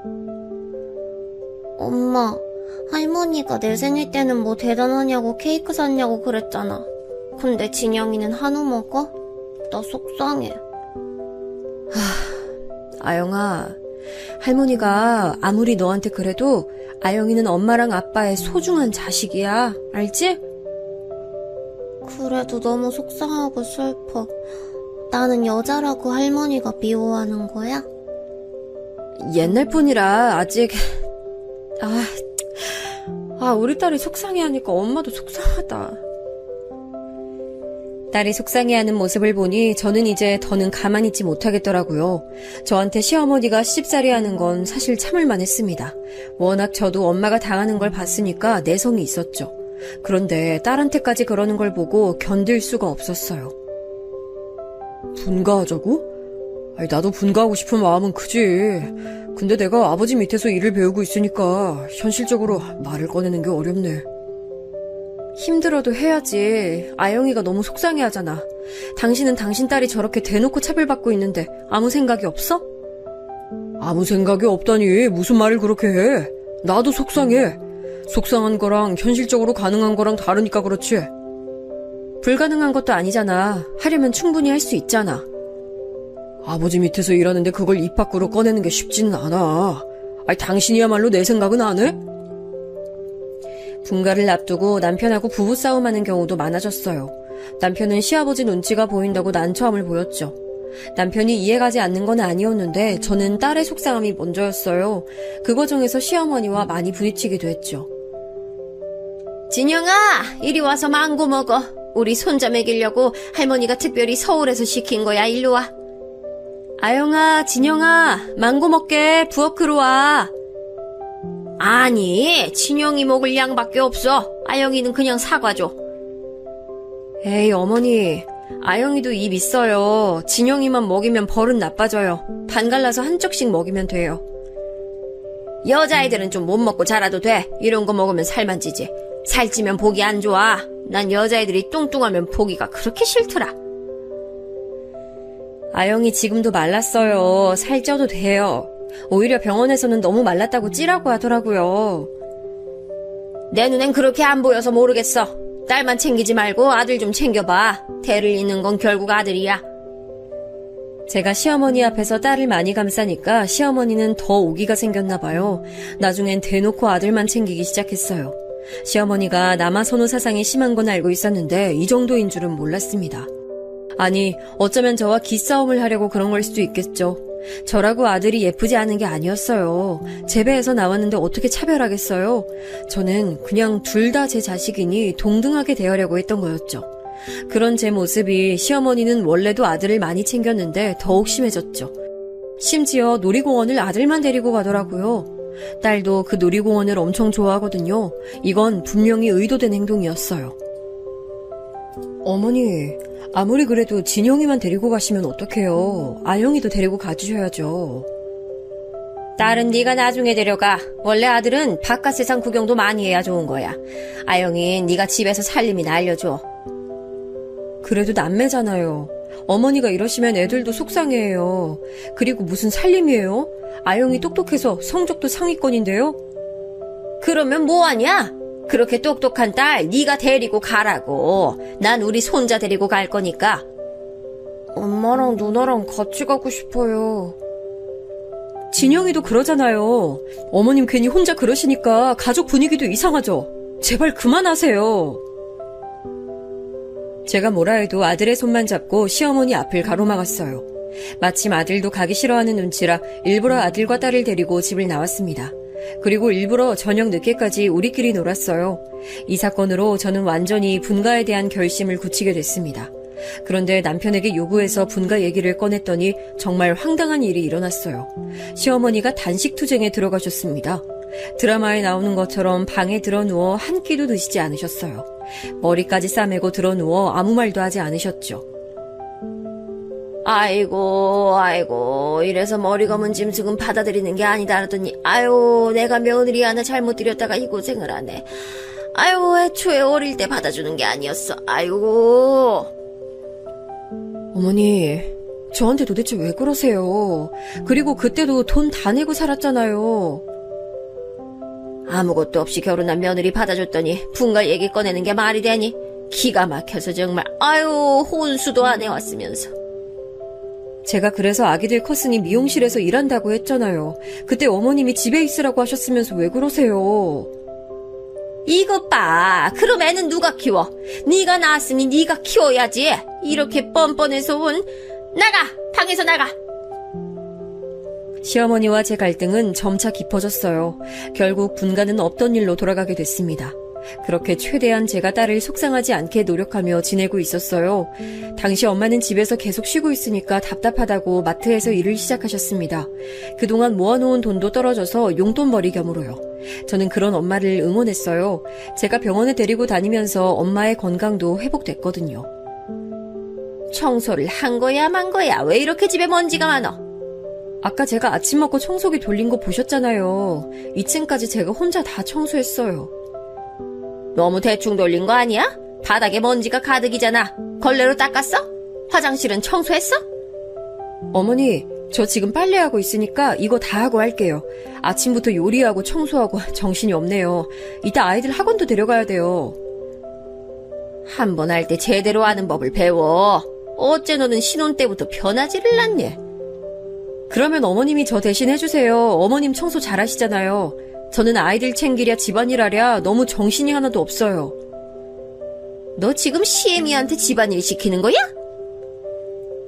Speaker 4: 엄마, 할머니가 내 생일 때는 뭐 대단하냐고 케이크 샀냐고 그랬잖아. 근데 진영이는 한우 먹어? 나 속상해.
Speaker 2: 아영아, 할머니가 아무리 너한테 그래도 아영이는 엄마랑 아빠의 소중한 자식이야. 알지?
Speaker 4: 그래도 너무 속상하고 슬퍼. 나는 여자라고 할머니가 미워하는 거야?
Speaker 2: 옛날 분이라 아직... 우리 딸이 속상해하니까 엄마도 속상하다. 딸이 속상해하는 모습을 보니 저는 이제 더는 가만히 있지 못하겠더라고요. 저한테 시어머니가 시집살이 하는 건 사실 참을만 했습니다. 워낙 저도 엄마가 당하는 걸 봤으니까 내성이 있었죠. 그런데 딸한테까지 그러는 걸 보고 견딜 수가 없었어요.
Speaker 3: 분가하자고? 나도 분가하고 싶은 마음은 크지. 근데 내가 아버지 밑에서 일을 배우고 있으니까 현실적으로 말을 꺼내는 게 어렵네.
Speaker 2: 힘들어도 해야지. 아영이가 너무 속상해하잖아. 당신은 당신 딸이 저렇게 대놓고 차별받고 있는데 아무 생각이 없어?
Speaker 3: 아무 생각이 없다니 무슨 말을 그렇게 해. 나도 속상해. 속상한 거랑 현실적으로 가능한 거랑 다르니까 그렇지.
Speaker 2: 불가능한 것도 아니잖아. 하려면 충분히 할 수 있잖아.
Speaker 3: 아버지 밑에서 일하는데 그걸 입 밖으로 꺼내는 게 쉽지는 않아. 아니, 당신이야말로 내 생각은 안 해?
Speaker 2: 분가를 앞두고 남편하고 부부싸움하는 경우도 많아졌어요. 남편은 시아버지 눈치가 보인다고 난처함을 보였죠. 남편이 이해가지 않는 건 아니었는데 저는 딸의 속상함이 먼저였어요. 그 과정에서 시어머니와 많이 부딪히기도 했죠.
Speaker 4: 진영아, 이리 와서 망고 먹어. 우리 손자 먹이려고 할머니가 특별히 서울에서 시킨 거야. 일로 와.
Speaker 2: 아영아, 진영아, 망고 먹게. 부엌으로 와.
Speaker 4: 아니, 진영이 먹을 양밖에 없어. 아영이는 그냥 사과 줘.
Speaker 2: 에이, 어머니. 아영이도 입 있어요. 진영이만 먹이면 버릇 나빠져요. 반 갈라서 한쪽씩 먹이면 돼요.
Speaker 4: 여자애들은 좀 못 먹고 자라도 돼. 이런 거 먹으면 살만 찌지. 살찌면 보기 안 좋아. 난 여자애들이 뚱뚱하면 보기가 그렇게 싫더라.
Speaker 2: 아영이 지금도 말랐어요. 살쪄도 돼요. 오히려 병원에서는 너무 말랐다고 찌라고 하더라고요.
Speaker 4: 내 눈엔 그렇게 안 보여서 모르겠어. 딸만 챙기지 말고 아들 좀 챙겨봐. 대를 잇는 건 결국 아들이야.
Speaker 2: 제가 시어머니 앞에서 딸을 많이 감싸니까 시어머니는 더 오기가 생겼나 봐요. 나중엔 대놓고 아들만 챙기기 시작했어요. 시어머니가 남아 선호 사상이 심한 건 알고 있었는데 이 정도인 줄은 몰랐습니다. 아니, 어쩌면 저와 기싸움을 하려고 그런 걸 수도 있겠죠. 저라고 아들이 예쁘지 않은 게 아니었어요. 제 배에서 나왔는데 어떻게 차별하겠어요? 저는 그냥 둘 다 제 자식이니 동등하게 대하려고 했던 거였죠. 그런 제 모습이 시어머니는 원래도 아들을 많이 챙겼는데 더욱 심해졌죠. 심지어 놀이공원을 아들만 데리고 가더라고요. 딸도 그 놀이공원을 엄청 좋아하거든요. 이건 분명히 의도된 행동이었어요. 어머니, 아무리 그래도 진영이만 데리고 가시면 어떡해요. 아영이도 데리고 가주셔야죠.
Speaker 4: 딸은 네가 나중에 데려가. 원래 아들은 바깥 세상 구경도 많이 해야 좋은 거야. 아영이 네가 집에서 살림이나 알려줘.
Speaker 2: 그래도 남매잖아요. 어머니가 이러시면 애들도 속상해해요. 그리고 무슨 살림이에요? 아영이 똑똑해서 성적도 상위권인데요?
Speaker 4: 그러면 뭐하냐? 그렇게 똑똑한 딸 네가 데리고 가라고. 난 우리 손자 데리고 갈 거니까.
Speaker 3: 엄마랑 누나랑 같이 가고 싶어요.
Speaker 2: 진영이도 그러잖아요. 어머님 괜히 혼자 그러시니까 가족 분위기도 이상하죠. 제발 그만하세요. 제가 뭐라 해도 아들의 손만 잡고 시어머니 앞을 가로막았어요. 마침 아들도 가기 싫어하는 눈치라 일부러 아들과 딸을 데리고 집을 나왔습니다. 그리고 일부러 저녁 늦게까지 우리끼리 놀았어요. 이 사건으로 저는 완전히 분가에 대한 결심을 굳히게 됐습니다. 그런데 남편에게 요구해서 분가 얘기를 꺼냈더니 정말 황당한 일이 일어났어요. 시어머니가 단식투쟁에 들어가셨습니다. 드라마에 나오는 것처럼 방에 들어누워 한 끼도 드시지 않으셨어요. 머리까지 싸매고 들어누워 아무 말도 하지 않으셨죠.
Speaker 4: 아이고, 이래서 머리 검은 짐승은 받아들이는 게 아니다 하더니, 아유, 내가 며느리 하나 잘못 들였다가 이 고생을 하네. 아유, 애초에 어릴 때 받아주는 게 아니었어. 아이고.
Speaker 2: 어머니, 저한테 도대체 왜 그러세요? 그리고 그때도 돈 다 내고 살았잖아요.
Speaker 4: 아무것도 없이 결혼한 며느리 받아줬더니 분가 얘기 꺼내는 게 말이 되니? 기가 막혀서 정말. 아유, 혼수도 안 해왔으면서.
Speaker 2: 제가 그래서 아기들 컸으니 미용실에서 일한다고 했잖아요. 그때 어머님이 집에 있으라고 하셨으면서 왜 그러세요?
Speaker 4: 이것 봐. 그럼 애는 누가 키워? 네가 낳았으니 네가 키워야지. 이렇게 뻔뻔해서 나가! 방에서 나가!
Speaker 2: 시어머니와 제 갈등은 점차 깊어졌어요. 결국 분가는 없던 일로 돌아가게 됐습니다. 그렇게 최대한 제가 딸을 속상하지 않게 노력하며 지내고 있었어요. 당시 엄마는 집에서 계속 쉬고 있으니까 답답하다고 마트에서 일을 시작하셨습니다. 그동안 모아놓은 돈도 떨어져서 용돈벌이 겸으로요. 저는 그런 엄마를 응원했어요. 제가 병원에 데리고 다니면서 엄마의 건강도 회복됐거든요.
Speaker 4: 청소를 한 거야 만 거야? 왜 이렇게 집에 먼지가 많아?
Speaker 2: 아까 제가 아침 먹고 청소기 돌린 거 보셨잖아요. 2층까지 제가 혼자 다 청소했어요.
Speaker 4: 너무 대충 돌린 거 아니야? 바닥에 먼지가 가득이잖아. 걸레로 닦았어? 화장실은 청소했어?
Speaker 2: 어머니, 저 지금 빨래하고 있으니까 이거 다 하고 할게요. 아침부터 요리하고 청소하고 정신이 없네요. 이따 아이들 학원도 데려가야 돼요.
Speaker 4: 한 번 할 때 제대로 하는 법을 배워. 어째 너는 신혼 때부터 변하지를 않니?
Speaker 2: 그러면 어머님이 저 대신 해주세요. 어머님 청소 잘하시잖아요. 저는 아이들 챙기랴 집안일 하랴 너무 정신이 하나도 없어요.
Speaker 4: 너 지금 시애미한테 집안일 시키는 거야?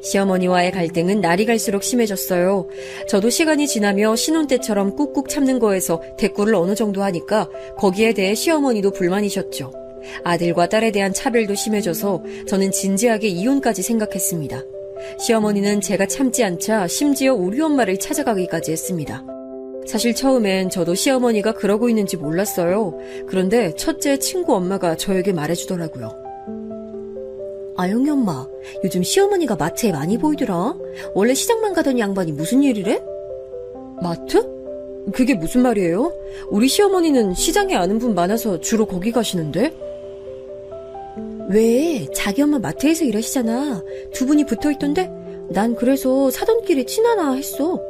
Speaker 2: 시어머니와의 갈등은 날이 갈수록 심해졌어요. 저도 시간이 지나며 신혼 때처럼 꾹꾹 참는 거에서 대꾸를 어느 정도 하니까 거기에 대해 시어머니도 불만이셨죠. 아들과 딸에 대한 차별도 심해져서 저는 진지하게 이혼까지 생각했습니다. 시어머니는 제가 참지 않자 심지어 우리 엄마를 찾아가기까지 했습니다. 사실 처음엔 저도 시어머니가 그러고 있는지 몰랐어요. 그런데 첫째 친구 엄마가 저에게 말해주더라고요. 아영이 엄마, 요즘 시어머니가 마트에 많이 보이더라. 원래 시장만 가던 양반이 무슨 일이래? 마트? 그게 무슨 말이에요? 우리 시어머니는 시장에 아는 분 많아서 주로 거기 가시는데? 왜? 자기 엄마 마트에서 일하시잖아. 두 분이 붙어있던데? 난 그래서 사돈 길이 친하나 했어.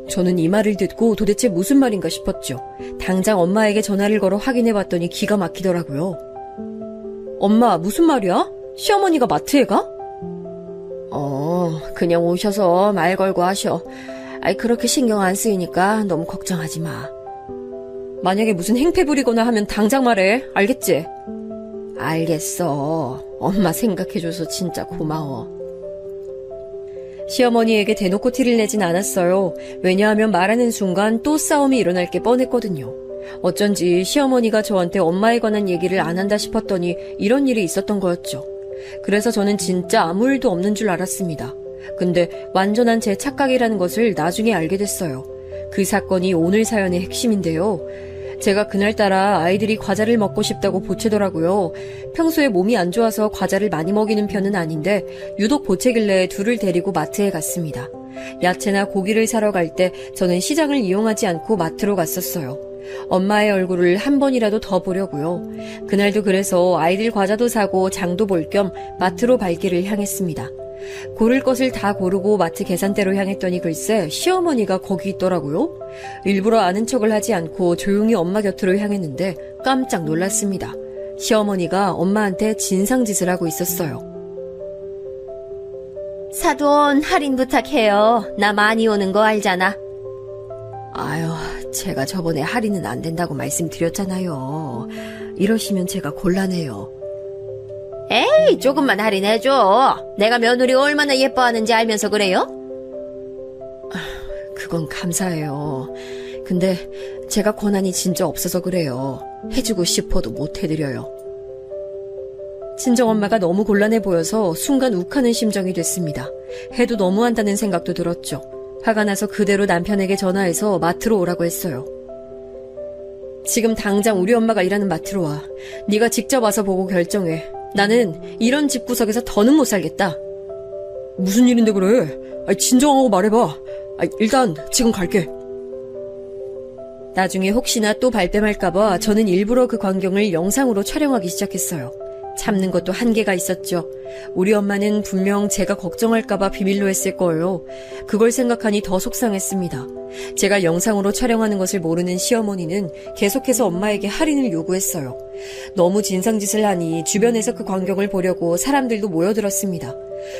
Speaker 2: 저는 이 말을 듣고 도대체 무슨 말인가 싶었죠. 당장 엄마에게 전화를 걸어 확인해봤더니 기가 막히더라고요. 엄마, 무슨 말이야? 시어머니가 마트에 가? 그냥 오셔서 말 걸고 하셔. 그렇게 신경 안 쓰이니까 너무 걱정하지 마. 만약에 무슨 행패 부리거나 하면 당장 말해. 알겠지? 알겠어. 엄마 생각해줘서 진짜 고마워. 시어머니에게 대놓고 티를 내진 않았어요. 왜냐하면 말하는 순간 또 싸움이 일어날 게 뻔했거든요. 어쩐지 시어머니가 저한테 엄마에 관한 얘기를 안 한다 싶었더니 이런 일이 있었던 거였죠. 그래서 저는 진짜 아무 일도 없는 줄 알았습니다. 근데 완전한 제 착각이라는 것을 나중에 알게 됐어요. 그 사건이 오늘 사연의 핵심인데요. 제가 그날따라 아이들이 과자를 먹고 싶다고 보채더라고요. 평소에 몸이 안 좋아서 과자를 많이 먹이는 편은 아닌데 유독 보채길래 둘을 데리고 마트에 갔습니다. 야채나 고기를 사러 갈 때 저는 시장을 이용하지 않고 마트로 갔었어요. 엄마의 얼굴을 한 번이라도 더 보려고요. 그날도 그래서 아이들 과자도 사고 장도 볼 겸 마트로 발길을 향했습니다. 고를 것을 다 고르고 마트 계산대로 향했더니 글쎄 시어머니가 거기 있더라고요. 일부러 아는 척을 하지 않고 조용히 엄마 곁으로 향했는데 깜짝 놀랐습니다. 시어머니가 엄마한테 진상짓을 하고 있었어요.
Speaker 4: 사돈 할인 부탁해요. 나 많이 오는 거 알잖아.
Speaker 2: 아유, 제가 저번에 할인은 안 된다고 말씀드렸잖아요. 이러시면 제가 곤란해요.
Speaker 4: 에이, 조금만 할인해줘. 내가 며느리 얼마나 예뻐하는지 알면서 그래요?
Speaker 2: 그건 감사해요. 근데 제가 권한이 진짜 없어서 그래요. 해주고 싶어도 못 해드려요. 친정엄마가 너무 곤란해 보여서 순간 욱하는 심정이 됐습니다. 해도 너무한다는 생각도 들었죠. 화가 나서 그대로 남편에게 전화해서 마트로 오라고 했어요. 지금 당장 우리 엄마가 일하는 마트로 와. 네가 직접 와서 보고 결정해. 나는 이런 집구석에서 더는 못 살겠다. 무슨 일인데 그래? 진정하고 말해봐. 일단 지금 갈게. 나중에 혹시나 또 발뺌할까봐 저는 일부러 그 광경을 영상으로 촬영하기 시작했어요. 참는 것도 한계가 있었죠. 우리 엄마는 분명 제가 걱정할까봐 비밀로 했을 거예요. 그걸 생각하니 더 속상했습니다. 제가 영상으로 촬영하는 것을 모르는 시어머니는 계속해서 엄마에게 할인을 요구했어요. 너무 진상짓을 하니 주변에서 그 광경을 보려고 사람들도 모여들었습니다.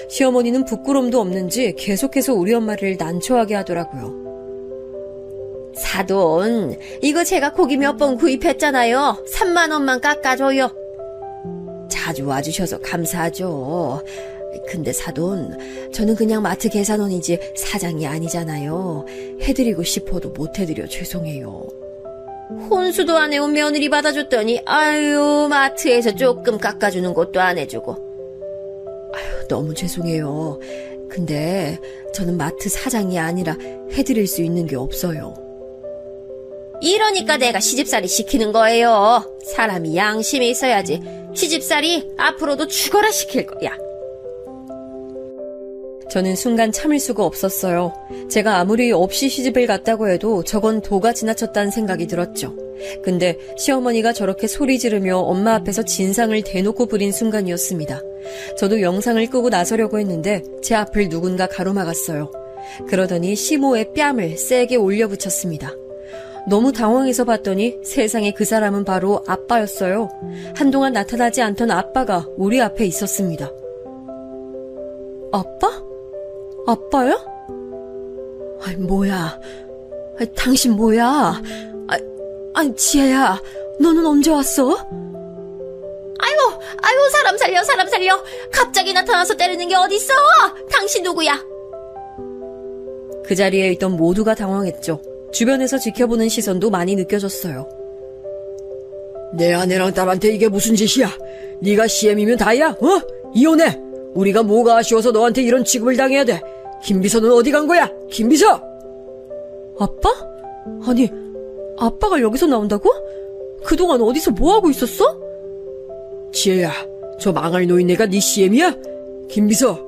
Speaker 2: 시어머니는 부끄럼도 없는지 계속해서 우리 엄마를 난처하게 하더라고요.
Speaker 4: 사돈, 이거 제가 고기 몇 번 구입했잖아요. 3만 원만 깎아줘요.
Speaker 2: 자주 와주셔서 감사하죠. 근데 사돈, 저는 그냥 마트 계산원이지 사장이 아니잖아요. 해드리고 싶어도 못 해드려 죄송해요.
Speaker 4: 혼수도 안 해온 며느리 받아줬더니 아유, 마트에서 조금 깎아주는 것도 안 해주고.
Speaker 2: 너무 죄송해요. 근데 저는 마트 사장이 아니라 해드릴 수 있는 게 없어요.
Speaker 4: 이러니까 내가 시집살이 시키는 거예요. 사람이 양심이 있어야지. 시집살이 앞으로도 죽어라 시킬 거야.
Speaker 2: 저는 순간 참을 수가 없었어요. 제가 아무리 없이 시집을 갔다고 해도 저건 도가 지나쳤다는 생각이 들었죠. 근데 시어머니가 저렇게 소리 지르며 엄마 앞에서 진상을 대놓고 부린 순간이었습니다. 저도 영상을 끄고 나서려고 했는데 제 앞을 누군가 가로막았어요. 그러더니 시모에 뺨을 세게 올려붙였습니다. 너무 당황해서 봤더니 세상에 그 사람은 바로 아빠였어요. 한동안 나타나지 않던 아빠가 우리 앞에 있었습니다. 아빠? 아빠야?
Speaker 3: 뭐야? 당신 뭐야? 아니, 지혜야, 너는 언제 왔어?
Speaker 4: 아유, 사람 살려, 사람 살려. 갑자기 나타나서 때리는 게 어딨어? 당신 누구야?
Speaker 2: 그 자리에 있던 모두가 당황했죠. 주변에서 지켜보는 시선도 많이 느껴졌어요.
Speaker 3: 내 아내랑 딸한테 이게 무슨 짓이야? 네가 CM이면 다야? 이혼해! 우리가 뭐가 아쉬워서 너한테 이런 취급을 당해야 돼? 김비서는 어디 간 거야? 김비서!
Speaker 2: 아빠? 아니, 아빠가 여기서 나온다고? 그동안 어디서 뭐하고 있었어?
Speaker 3: 지혜야, 저 망할 노인네가 네 CM이야? 김비서!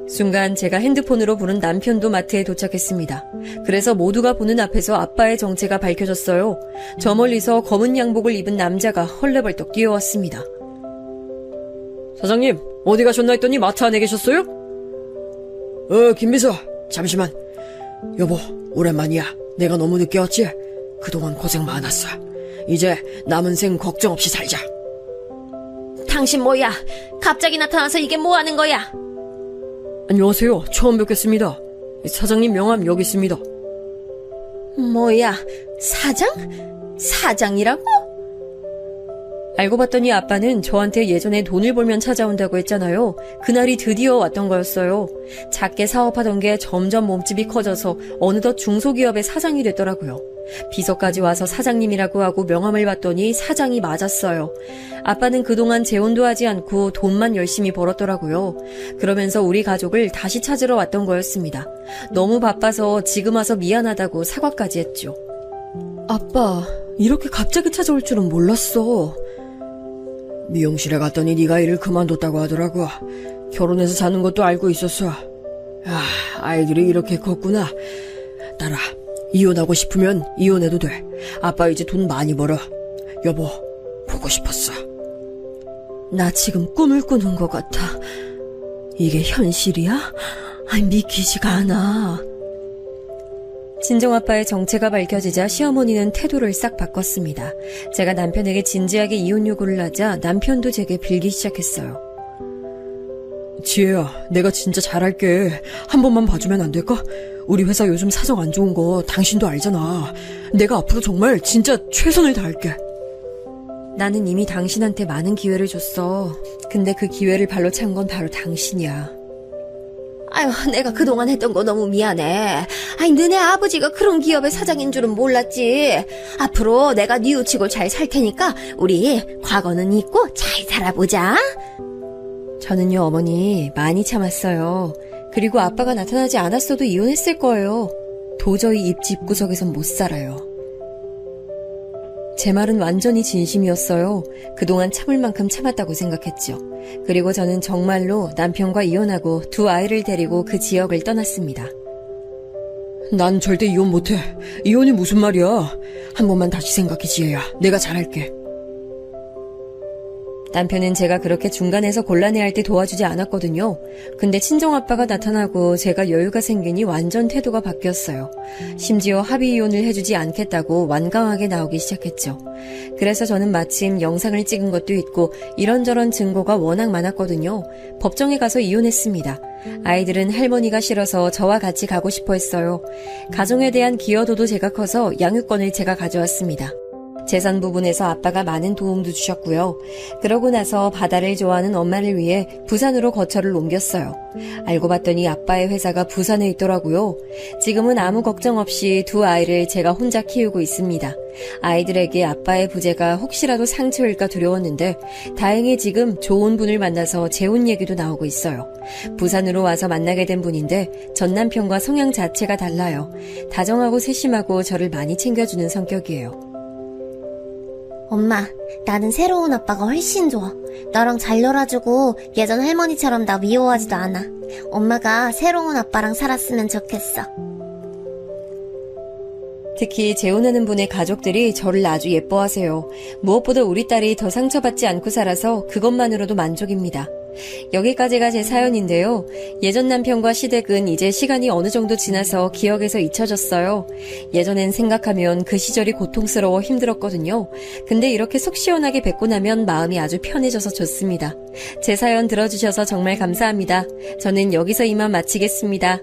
Speaker 2: 순간 제가 핸드폰으로 부른 남편도 마트에 도착했습니다. 그래서 모두가 보는 앞에서 아빠의 정체가 밝혀졌어요. 저 멀리서 검은 양복을 입은 남자가 헐레벌떡 뛰어왔습니다.
Speaker 3: 사장님, 어디 가셨나 했더니 마트 안에 계셨어요? 김비서, 잠시만. 여보, 오랜만이야. 내가 너무 늦게 왔지? 그동안 고생 많았어. 이제 남은 생 걱정 없이 살자.
Speaker 4: 당신 뭐야? 갑자기 나타나서 이게 뭐 하는 거야?
Speaker 3: 안녕하세요. 처음 뵙겠습니다. 사장님 명함 여기 있습니다.
Speaker 4: 뭐야, 사장? 사장이라고?
Speaker 2: 알고 봤더니 아빠는 저한테 예전에 돈을 벌면 찾아온다고 했잖아요. 그날이 드디어 왔던 거였어요. 작게 사업하던 게 점점 몸집이 커져서 어느덧 중소기업의 사장이 됐더라고요. 비서까지 와서 사장님이라고 하고 명함을 봤더니 사장이 맞았어요. 아빠는 그동안 재혼도 하지 않고 돈만 열심히 벌었더라고요. 그러면서 우리 가족을 다시 찾으러 왔던 거였습니다. 너무 바빠서 지금 와서 미안하다고 사과까지 했죠.
Speaker 3: 아빠, 이렇게 갑자기 찾아올 줄은 몰랐어. 미용실에 갔더니 네가 일을 그만뒀다고 하더라고. 결혼해서 사는 것도 알고 있었어. 아이들이 이렇게 컸구나. 딸아, 이혼하고 싶으면 이혼해도 돼. 아빠 이제 돈 많이 벌어. 여보, 보고 싶었어. 나 지금 꿈을 꾸는 것 같아. 이게 현실이야? 믿기지가 않아.
Speaker 2: 친정아빠의 정체가 밝혀지자 시어머니는 태도를 싹 바꿨습니다. 제가 남편에게 진지하게 이혼 요구를 하자 남편도 제게 빌기 시작했어요.
Speaker 3: 지혜야, 내가 진짜 잘할게. 한 번만 봐주면 안 될까? 우리 회사 요즘 사정 안 좋은 거 당신도 알잖아. 내가 앞으로 정말 진짜 최선을 다할게.
Speaker 2: 나는 이미 당신한테 많은 기회를 줬어. 근데 그 기회를 발로 찬 건 바로 당신이야.
Speaker 4: 아유, 내가 그동안 했던 거 너무 미안해. 아니, 너네 아버지가 그런 기업의 사장인 줄은 몰랐지. 앞으로 내가 뉘우치고 잘 살 테니까 우리 과거는 잊고 잘 살아보자.
Speaker 2: 저는요, 어머니, 많이 참았어요. 그리고 아빠가 나타나지 않았어도 이혼했을 거예요. 도저히 입구석에선 못 살아요. 제 말은 완전히 진심이었어요. 그동안 참을 만큼 참았다고 생각했죠. 그리고 저는 정말로 남편과 이혼하고 두 아이를 데리고 그 지역을 떠났습니다.
Speaker 3: 난 절대 이혼 못해. 이혼이 무슨 말이야. 한 번만 다시 생각해, 지혜야. 내가 잘할게.
Speaker 2: 남편은 제가 그렇게 중간에서 곤란해할 때 도와주지 않았거든요. 근데 친정아빠가 나타나고 제가 여유가 생기니 완전 태도가 바뀌었어요. 심지어 합의 이혼을 해주지 않겠다고 완강하게 나오기 시작했죠. 그래서 저는 마침 영상을 찍은 것도 있고 이런저런 증거가 워낙 많았거든요. 법정에 가서 이혼했습니다. 아이들은 할머니가 싫어서 저와 같이 가고 싶어 했어요. 가정에 대한 기여도도 제가 커서 양육권을 제가 가져왔습니다. 재산 부분에서 아빠가 많은 도움도 주셨고요. 그러고 나서 바다를 좋아하는 엄마를 위해 부산으로 거처를 옮겼어요. 알고 봤더니 아빠의 회사가 부산에 있더라고요. 지금은 아무 걱정 없이 두 아이를 제가 혼자 키우고 있습니다. 아이들에게 아빠의 부재가 혹시라도 상처일까 두려웠는데 다행히 지금 좋은 분을 만나서 재혼 얘기도 나오고 있어요. 부산으로 와서 만나게 된 분인데 전 남편과 성향 자체가 달라요. 다정하고 세심하고 저를 많이 챙겨주는 성격이에요.
Speaker 5: 엄마, 나는 새로운 아빠가 훨씬 좋아. 나랑 잘 놀아주고 예전 할머니처럼 나 미워하지도 않아. 엄마가 새로운 아빠랑 살았으면 좋겠어.
Speaker 2: 특히 재혼하는 분의 가족들이 저를 아주 예뻐하세요. 무엇보다 우리 딸이 더 상처받지 않고 살아서 그것만으로도 만족입니다. 여기까지가 제 사연인데요. 예전 남편과 시댁은 이제 시간이 어느 정도 지나서 기억에서 잊혀졌어요. 예전엔 생각하면 그 시절이 고통스러워 힘들었거든요. 근데 이렇게 속 시원하게 뵙고 나면 마음이 아주 편해져서 좋습니다. 제 사연 들어주셔서 정말 감사합니다. 저는 여기서 이만 마치겠습니다.